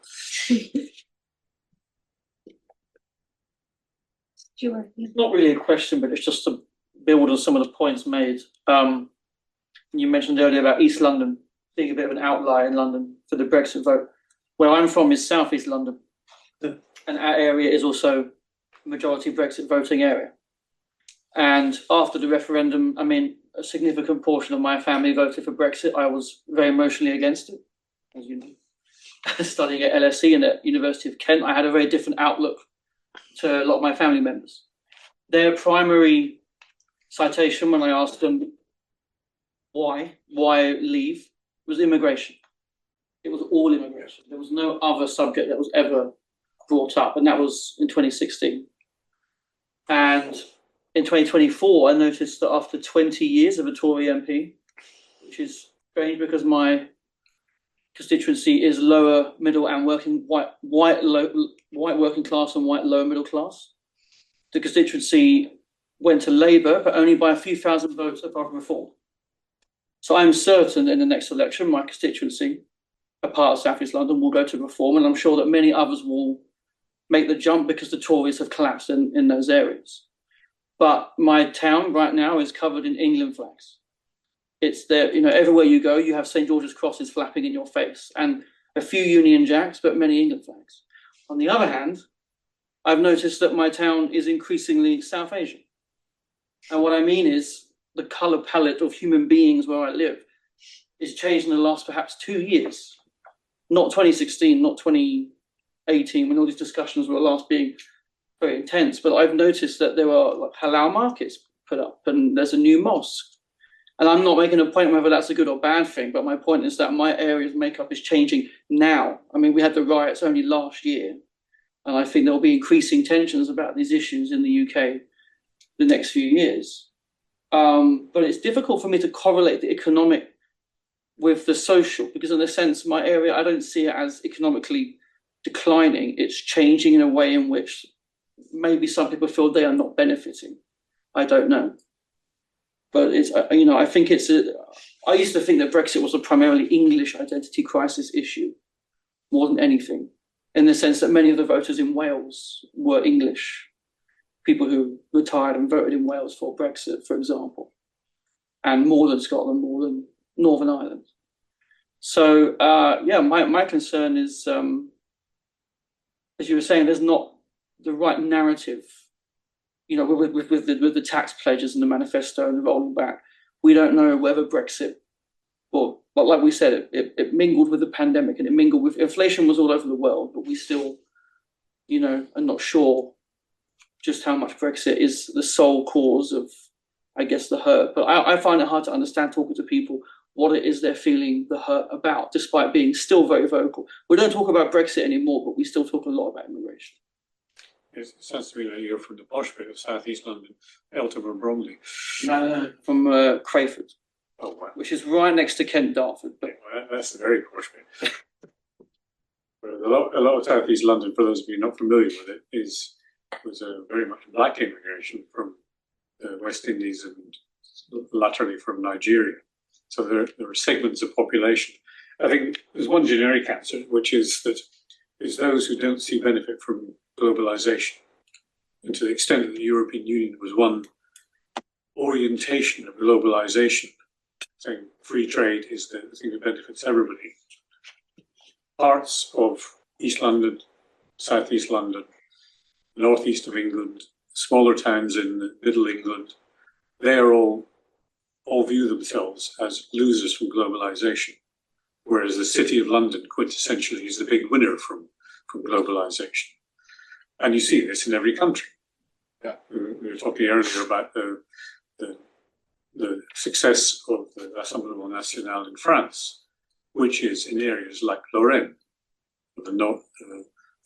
Stuart. Not really a question, but it's just to build on some of the points made. You mentioned earlier about East London being a bit of an outlier in London for the Brexit vote. Where I'm from is South East London, and our area is also a majority Brexit voting area. And after the referendum, I mean, a significant portion of my family voted for Brexit. I was very emotionally against it, as you know. Studying at LSE and at University of Kent, I had a very different outlook to a lot of my family members. Their primary citation when I asked them why leave was immigration. It was all immigration. There was no other subject that was ever brought up, and that was in 2016. And in 2024, I noticed that after 20 years of a Tory MP, which is strange because my constituency is lower middle and working white working class and white lower middle class. The constituency went to Labour, but only by a few thousand votes above Reform. So I'm certain in the next election, my constituency, a part of South East London, will go to Reform, and I'm sure that many others will make the jump because the Tories have collapsed in those areas. But my town right now is covered in England flags. It's there, you know, everywhere you go, you have St. George's crosses flapping in your face and a few Union Jacks, but many England flags. On the other hand, I've noticed that my town is increasingly South Asian. And what I mean is the colour palette of human beings where I live is changed in the last perhaps 2 years. Not 2016, not 2018, when all these discussions were last being very intense, but I've noticed that there are like halal markets put up and there's a new mosque. And I'm not making a point whether that's a good or bad thing, but my point is that my area's makeup is changing now. I mean, we had the riots only last year, and I think there'll be increasing tensions about these issues in the UK the next few years. But it's difficult for me to correlate the economic with the social, because in a sense, my area, I don't see it as economically declining. It's changing in a way in which maybe some people feel they are not benefiting. I don't know. But it's, you know, I think I used to think that Brexit was a primarily English identity crisis issue more than anything, in the sense that many of the voters in Wales were English, people who retired and voted in Wales for Brexit, for example, and more than Scotland, more than Northern Ireland. So, yeah, my concern is, as you were saying, there's not the right narrative. You know, with the tax pledges and the manifesto and the rolling back, we don't know whether Brexit, but like we said, it mingled with the pandemic and it mingled with inflation was all over the world, but we still, you know, are not sure just how much Brexit is the sole cause of, I guess, the hurt. But I find it hard to understand talking to people what it is they're feeling the hurt about, despite being still very vocal. We don't talk about Brexit anymore, but we still talk a lot about immigration. It sounds to me like you're from the posh bit of South East London, Eltham or Bromley. No, from Crayford, Oh, wow. which is right next to Kent Dartford. But Well, that's the very posh bit. But a lot of South East London, for those of you not familiar with it, was very much black immigration from the West Indies and latterly from Nigeria. So there are segments of population. I think there's one generic answer, which is that it's those who don't see benefit from globalisation. And to the extent that the European Union was one orientation of globalisation, saying free trade is the thing that benefits everybody, parts of East London, South East London, northeast of England, smaller towns in Middle England, they are all view themselves as losers from globalisation, whereas the City of London quintessentially is the big winner from globalisation. And you see this in every country. Yeah. We were talking earlier about the success of the Rassemblement National in France, which is in areas like Lorraine, the north,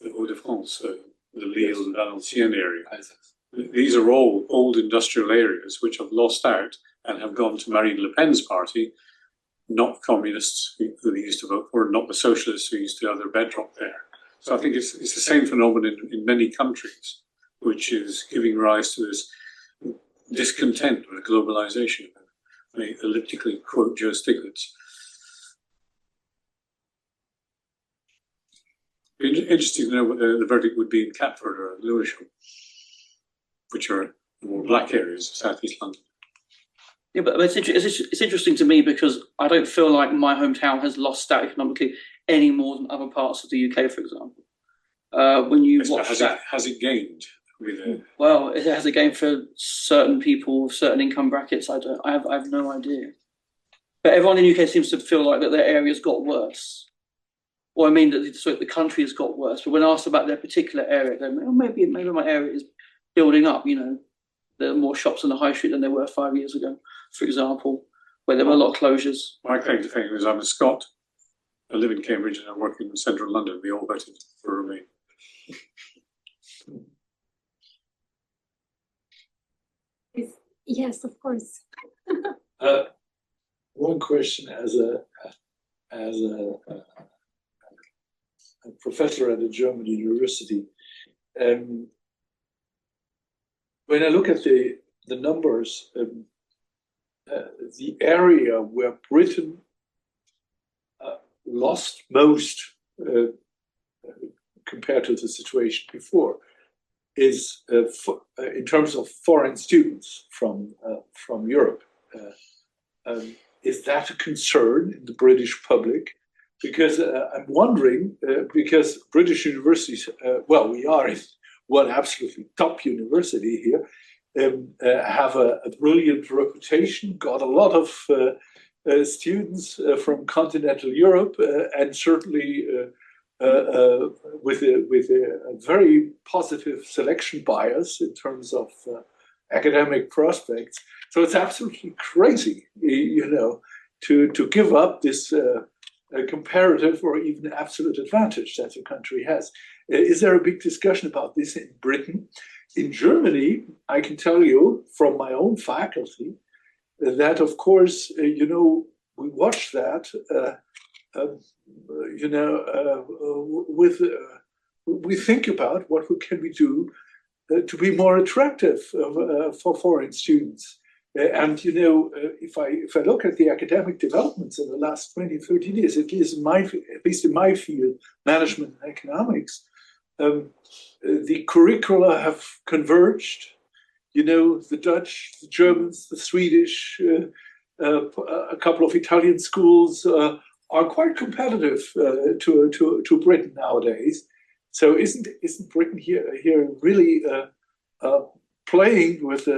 the Hauts-de-France, the Lille and Valenciennes area. These are all old industrial areas which have lost out and have gone to Marine Le Pen's party, not communists who they used to vote for, not the socialists who used to have their bedrock there. So I think it's the same phenomenon in many countries, which is giving rise to this discontent with globalization. I elliptically quote Joe Stiglitz. It'd be interesting to know what the verdict would be in Catford or Lewisham, which are the more black areas of South East London. yeah, but it's interesting to me because I don't feel like my hometown has lost out economically any more than other parts of the UK, for example. When you watch has it gained? Well, it has a gain for certain people, certain income brackets. I have no idea. But everyone in the UK seems to feel like that their area's got worse. Or I mean that the country has got worse. But when asked about their particular area, they go, oh, maybe my area is building up. You know, there are more shops on the high street than there were 5 years ago, for example, where there were a lot of closures. My claim to fame is I'm a Scot. I live in Cambridge and I work in central London. We all voted for Remain. Yes, of course. One question as a professor at a German university. When I look at the numbers, the area where Britain lost most compared to the situation before is in terms of foreign students from Europe. Is that a concern in the British public? Because I'm wondering, because British universities, well, we are in one absolutely top university here, have a brilliant reputation, got a lot of students from continental Europe, and certainly with a very positive selection bias in terms of academic prospects. So it's absolutely crazy, you know, to give up this comparative or even absolute advantage that the country has. Is there a big discussion about this in Britain? In Germany, I can tell you from my own faculty that, of course, you know, we watch that, you know, we think about what can we do to be more attractive for foreign students. And, you know, if I look at the academic developments in the last 20, 30 years, at least in my field, management and economics, the curricula have converged. You know, the Dutch, the Germans, the Swedish, a couple of Italian schools are quite competitive to Britain nowadays. So isn't Britain here really playing with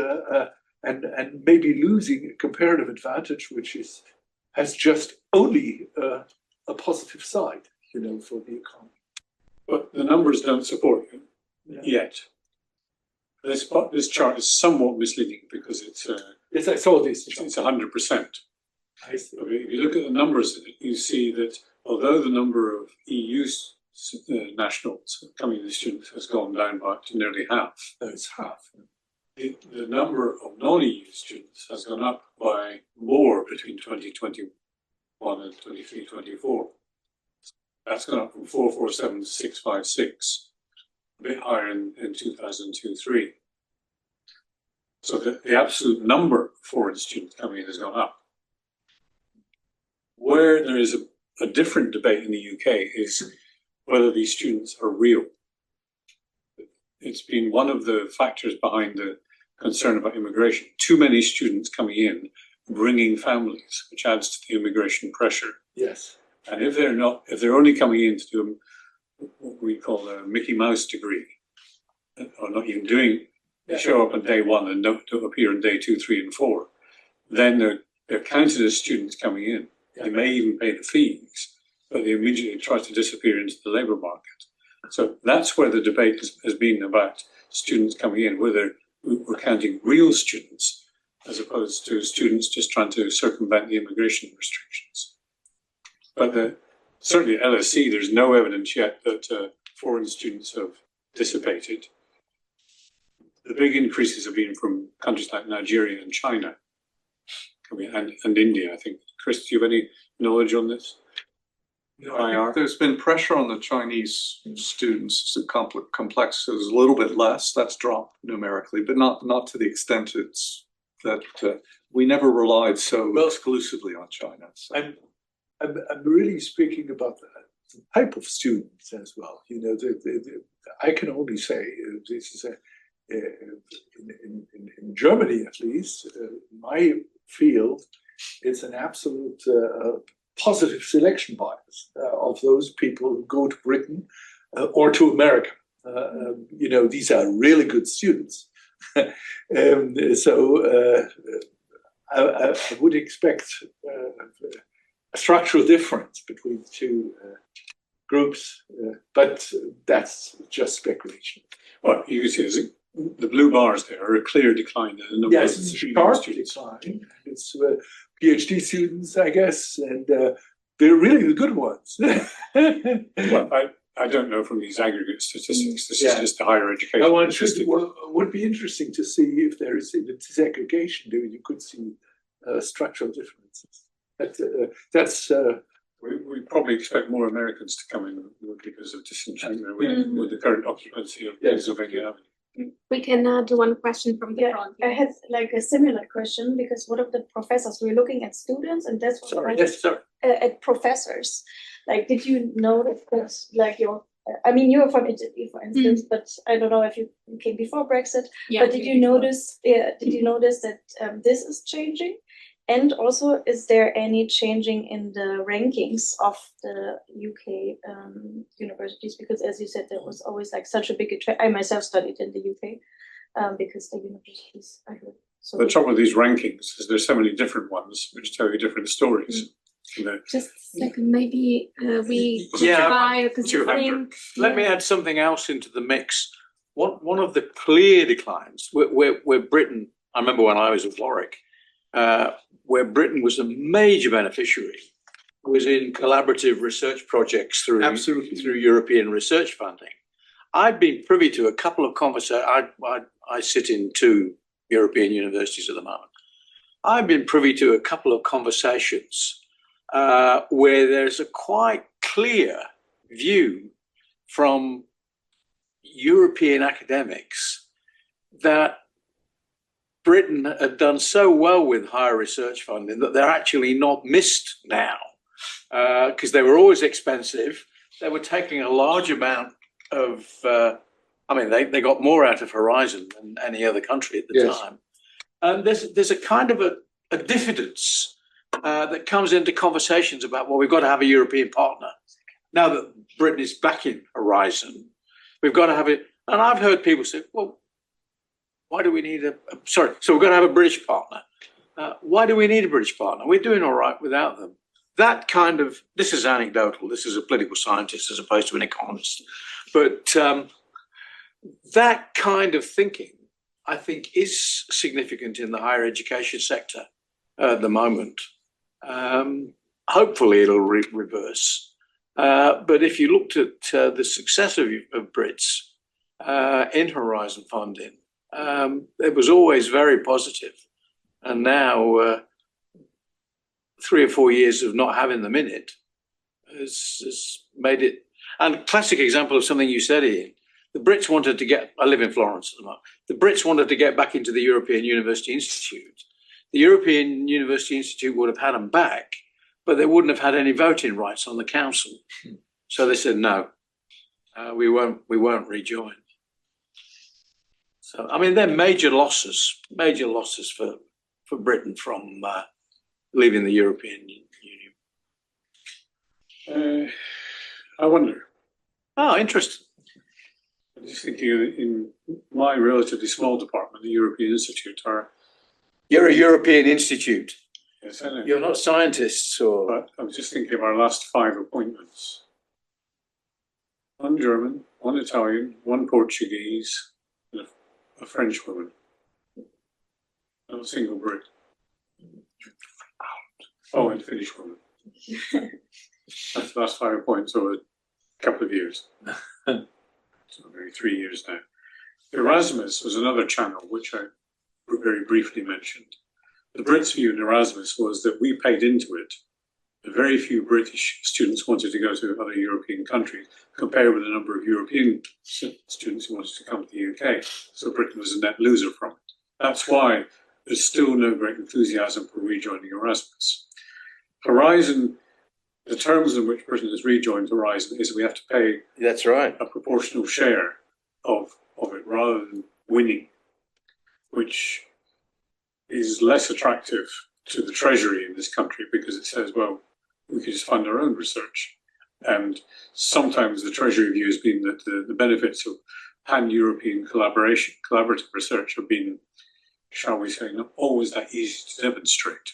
and maybe losing a comparative advantage, which has just only a positive side, you know, for the economy? But the numbers don't support you yet. This chart is somewhat misleading because it's yes, I saw this. It's 100%. I see. If you look at the numbers in it, you see that although the number of EU nationals coming to the students has gone down by to nearly half, It's half. the number of non-EU students has gone up by more between 2021 and 23-24. That's gone up from 447 to 656, a bit higher in 2002-03. So the absolute number of foreign students coming in has gone up. Where there is a different debate in the UK is whether these students are real. It's been one of the factors behind the concern about immigration. Too many students coming in, bringing families, which adds to the immigration pressure. Yes. And if they're only coming in to do what we call a Mickey Mouse degree, or not even doing, they show up on day one and don't appear on day 2, 3, and 4, then they're counted as students coming in. They may even pay the fees, but they immediately try to disappear into the labour market. So that's where the debate has been about students coming in, whether we're counting real students as opposed to students just trying to circumvent the immigration restrictions. But certainly at LSE, there's no evidence yet that foreign students have dissipated. The big increases have been from countries like Nigeria and China, and India, I think. Chris, do you have any knowledge on this? I think there's been pressure on the Chinese students. The complex is a little bit less. That's dropped numerically, but not to the extent that we never relied so exclusively on China. So. I'm really speaking about the type of students as well. You know, I can only say this is in Germany, at least, my field, it's an absolute positive selection bias of those people who go to Britain or to America. You know, these are really good students. So I would expect a structural difference between the two groups, but that's just speculation. Well, you can see the blue bars there are a clear decline in the number of it's a sharp decline. It's PhD students, I guess, and they're really the good ones. Well, I don't know from these aggregate statistics. This Yeah. is just the higher education. No, it statistic. would be interesting to see if there is in the disaggregation there you could see structural differences. That's We probably expect more Americans to come in because of disenchantment with the current occupancy of Pennsylvania Avenue. We can do one question from the front. I had like a similar question because one of the professors, we were looking at students and that's what Sorry, yes, sorry. at professors. Like, did you notice that, like, I mean, you were from Italy, for instance, but I don't know if you came before Brexit, but did you notice that this is changing? And also, is there any changing in the rankings of the UK universities? Because as you said, there was always like such a big I myself studied in the UK because the universities I heard. So The trouble with these rankings is there's so many different ones which tell you different stories. You know, just a second, maybe we could Yeah, try because you 200. think. Let me add something else into the mix. One of the clear declines where Britain, I remember when I was at Warwick, where Britain was a major beneficiary, was in collaborative research projects through European research funding. I've been privy to a couple of conversations. I sit in 2 European universities at the moment. I've been privy to a couple of conversations where there's a quite clear view from European academics that Britain had done so well with higher research funding that they're actually not missed now because they were always expensive. They were taking a large amount of, they got more out of Horizon than any other country at the time. And there's a kind of a diffidence that comes into conversations about, well, we've got to have a European partner. Now that Britain is back in Horizon, we've got to have it. And I've heard people say, well, why do we need so we're going to have a British partner. Why do we need a British partner? We're doing all right without them. That kind of, this is anecdotal, this is a political scientist as opposed to an economist. But that kind of thinking, I think, is significant in the higher education sector at the moment. Hopefully it'll reverse. But if you looked at the success of Brits in Horizon funding, it was always very positive. And now 3 or 4 years of not having them in it has made it. And a classic example of something you said, Ian, the Brits wanted to get, I live in Florence at the moment, the Brits wanted to get back into the European University Institute. The European University Institute would have had them back, but they wouldn't have had any voting rights on the council. So they said, no, we won't rejoin. So, I mean, they're major losses for Britain from leaving the European Union. I wonder. Oh, interesting. I'm just thinking in my relatively small department, the European Institute You're a European institute. Yes, I know. You're not scientists or. But I was just thinking of our last 5 appointments. 1 German, 1 Italian, 1 Portuguese, and a French woman. Not a single Brit. Oh, and a Finnish woman. That's the last 5 appointments over a couple of years. So maybe 3 years now. Erasmus was another channel which I very briefly mentioned. The Brits' view in Erasmus was that we paid into it. Very few British students wanted to go to other European countries, compared with the number of European students who wanted to come to the UK. So Britain was a net loser from it. That's why there's still no great enthusiasm for rejoining Erasmus. Horizon, the terms in which Britain has rejoined Horizon is we have to pay That's right. a proportional share of it rather than winning, which is less attractive to the Treasury in this country because it says, well, we can just fund our own research. And sometimes the Treasury view has been that the benefits of pan-European collaborative research have been, shall we say, not always that easy to demonstrate.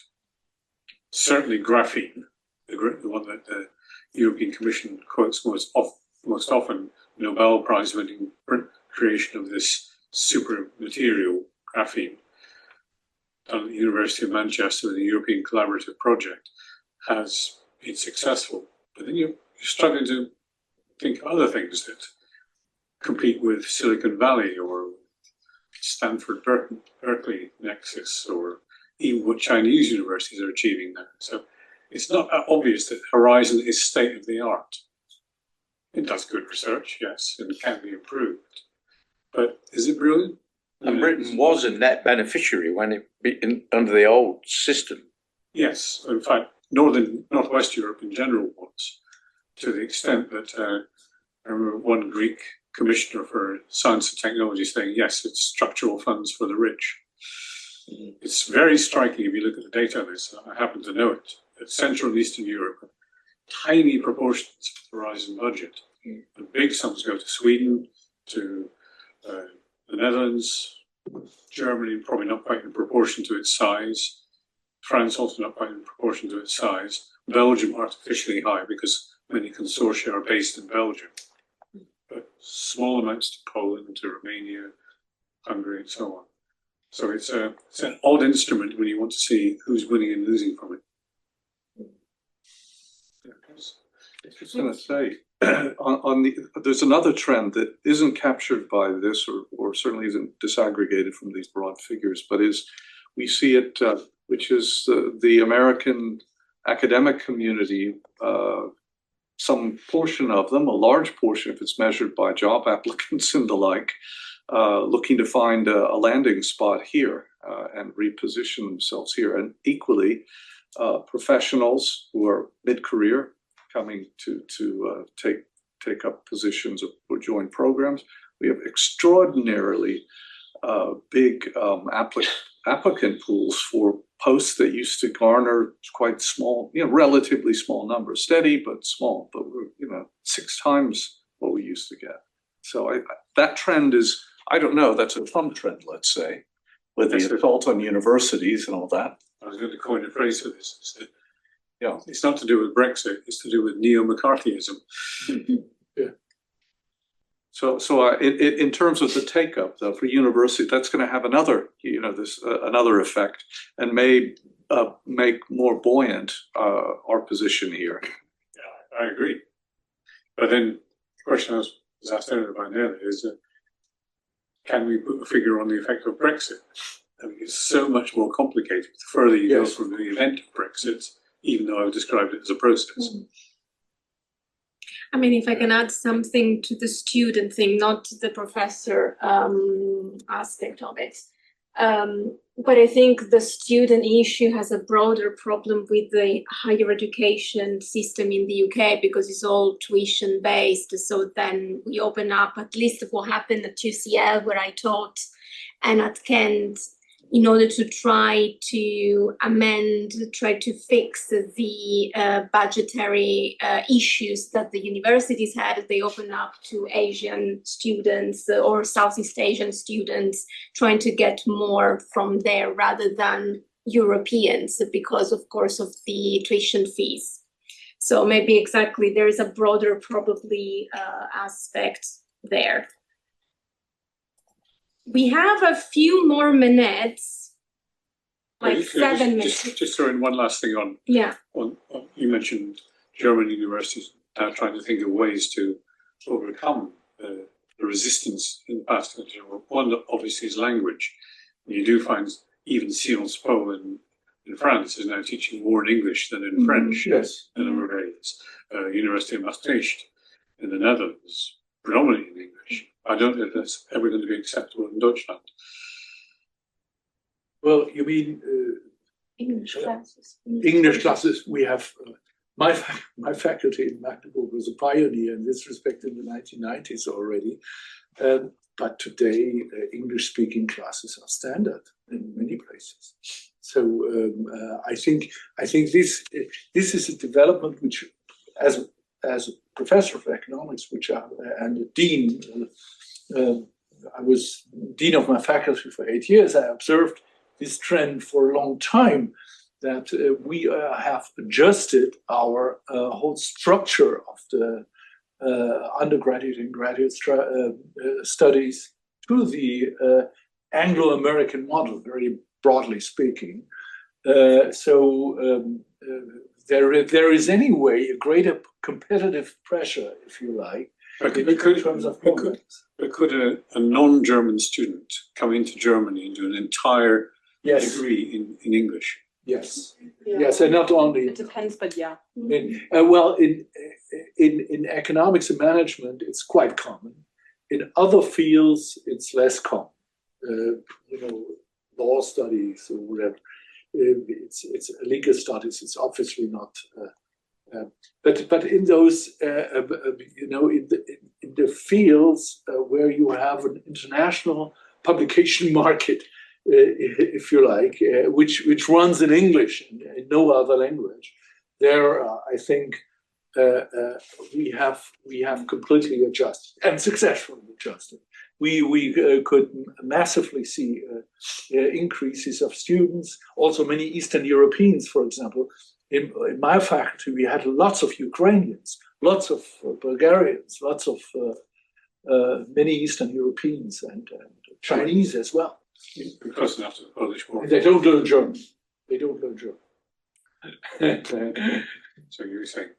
Certainly graphene, the one that the European Commission quotes most often, Nobel Prize winning creation of this super material, graphene, done at the University of Manchester with the European Collaborative Project, has been successful. But then you're struggling to think of other things that compete with Silicon Valley or Stanford Berkeley nexus, or even what Chinese universities are achieving now. So it's not obvious that Horizon is state of the art. It does good research, yes, and can be improved. But is it brilliant? And Britain was a net beneficiary when under the old system. Yes, in fact, Northwest Europe in general was, to the extent that I remember one Greek commissioner for science and technology saying, yes, it's structural funds for the rich. It's very striking if you look at the data on this. I happen to know it. That Central and Eastern Europe, tiny proportions of the Horizon budget. The big sums go to Sweden, to the Netherlands, Germany, probably not quite in proportion to its size. France also not quite in proportion to its size. Belgium artificially high because many consortia are based in Belgium. But small amounts to Poland, to Romania, Hungary, and so on. So it's an odd instrument when you want to see who's winning and losing from it. I was just going to say, there's another trend that isn't captured by this, or certainly isn't disaggregated from these broad figures, but we see it, which is the American academic community. Some portion of them, a large portion, if it's measured by job applicants and the like, looking to find a landing spot here and reposition themselves here. And equally, professionals who are mid-career coming to take up positions or join programs. We have extraordinarily big applicant pools for posts that used to garner quite small, relatively small numbers, steady but small, but we're 6 times what we used to get. So that trend is, I don't know, that's a fun trend, let's say, with the assault on universities and all that. I was going to coin a phrase for this. It's not to do with Brexit, it's to do with neo-McCarthyism. Yeah. So in terms of the take-up, though, for university, that's going to have another, another effect, and may make more buoyant our position here. Yeah, I agree. But then the question I was asked earlier by Nelly is, can we put a figure on the effect of Brexit? I mean, it's so much more complicated the further you go from the event of Brexit, even though I've described it as a process. I mean, if I can add something to the student thing, not to the professor aspect of it. But I think the student issue has a broader problem with the higher education system in the UK because it's all tuition based. So then we open up at least what happened at UCL where I taught and at Kent, in order to try to try to fix the budgetary issues that the universities had. They opened up to Asian students or Southeast Asian students, trying to get more from there rather than Europeans because, of course, of the tuition fees. So maybe exactly there is a broader probably aspect there. We have a few more minutes, like 7 minutes. Just throw in one last thing on. Yeah. On you mentioned German universities now trying to think of ways to overcome the resistance in the past. One obviously is language. You do find even Sciences Po in France is now teaching more in English than in French. Yes. In a number of areas. University of Maastricht in the Netherlands, predominantly in English. I don't know if that's ever going to be acceptable in Deutschland. Well, you mean English classes. English classes? We have my faculty in Magdeburg was a pioneer in this respect in the 1990s already. But today, English-speaking classes are standard in many places. So I think this is a development which, as a professor of economics, and a dean, I was dean of my faculty for 8 years. I observed this trend for a long time, that we have adjusted our whole structure of the undergraduate and graduate studies to the Anglo-American model, very broadly speaking. So there is anyway a greater competitive pressure, if you like, But in terms of programs. could a non-German student come into Germany and do an entire Yes, degree in English? yes, Yeah. yes, and not only. It depends, but yeah. Well, in economics and management, it's quite common. In other fields, it's less common. Law studies or whatever. It's legal studies. It's obviously not. But in those, in the fields where you have an international publication market, if you like, which runs in English and in no other language, there I think we have completely adjusted and successfully adjusted. We could massively see increases of students. Also, many Eastern Europeans, for example. In my faculty, we had lots of Ukrainians, lots of Bulgarians, lots of many Eastern Europeans and Chinese as well. Because after the Polish War. They don't learn German. They don't learn German. So you were saying?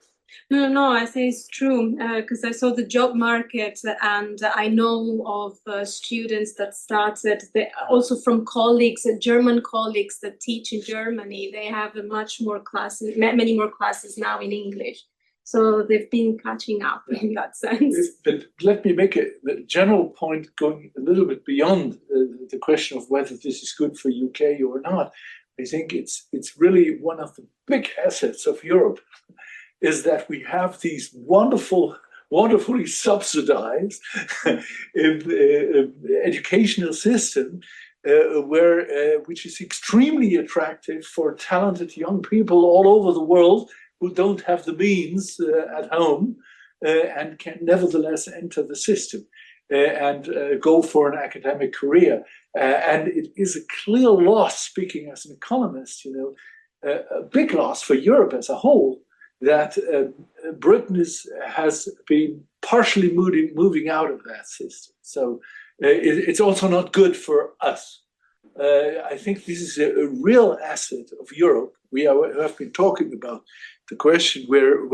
No, I say it's true because I saw the job market and I know of students that started, also from colleagues, German colleagues that teach in Germany. They have many more classes now in English. So they've been catching up in that sense. But let me make a general point going a little bit beyond the question of whether this is good for UK or not. I think it's really one of the big assets of Europe is that we have these wonderfully subsidized educational system which is extremely attractive for talented young people all over the world who don't have the means at home and can nevertheless enter the system and go for an academic career. And it is a clear loss, speaking as an economist, a big loss for Europe as a whole, that Britain has been partially moving out of that system. So it's also not good for us. I think this is a real asset of Europe. We have been talking about the question where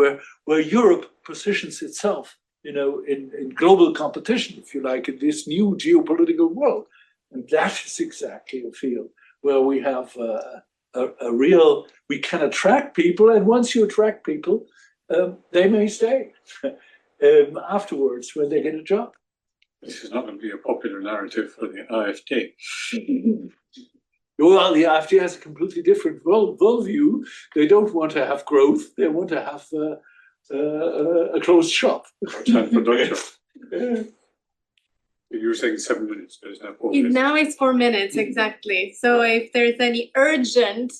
Europe positions itself, in global competition, if you like, in this new geopolitical world. And that is exactly a field where we have we can attract people, and once you attract people, they may stay afterwards when they get a job. This is not going to be a popular narrative for the AfD. Well, the AfD has a completely different worldview. They don't want to have growth. They want to have a closed shop. Time for Deutschland. You were saying 7 minutes, but it's now 4 minutes. Now it's 4 minutes, exactly. So if there's any urgent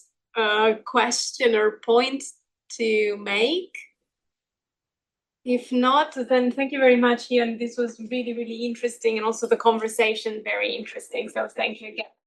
question or point to make, if not, then thank you very much, Ian. This was really, really interesting, and also the conversation very interesting. So thank you again.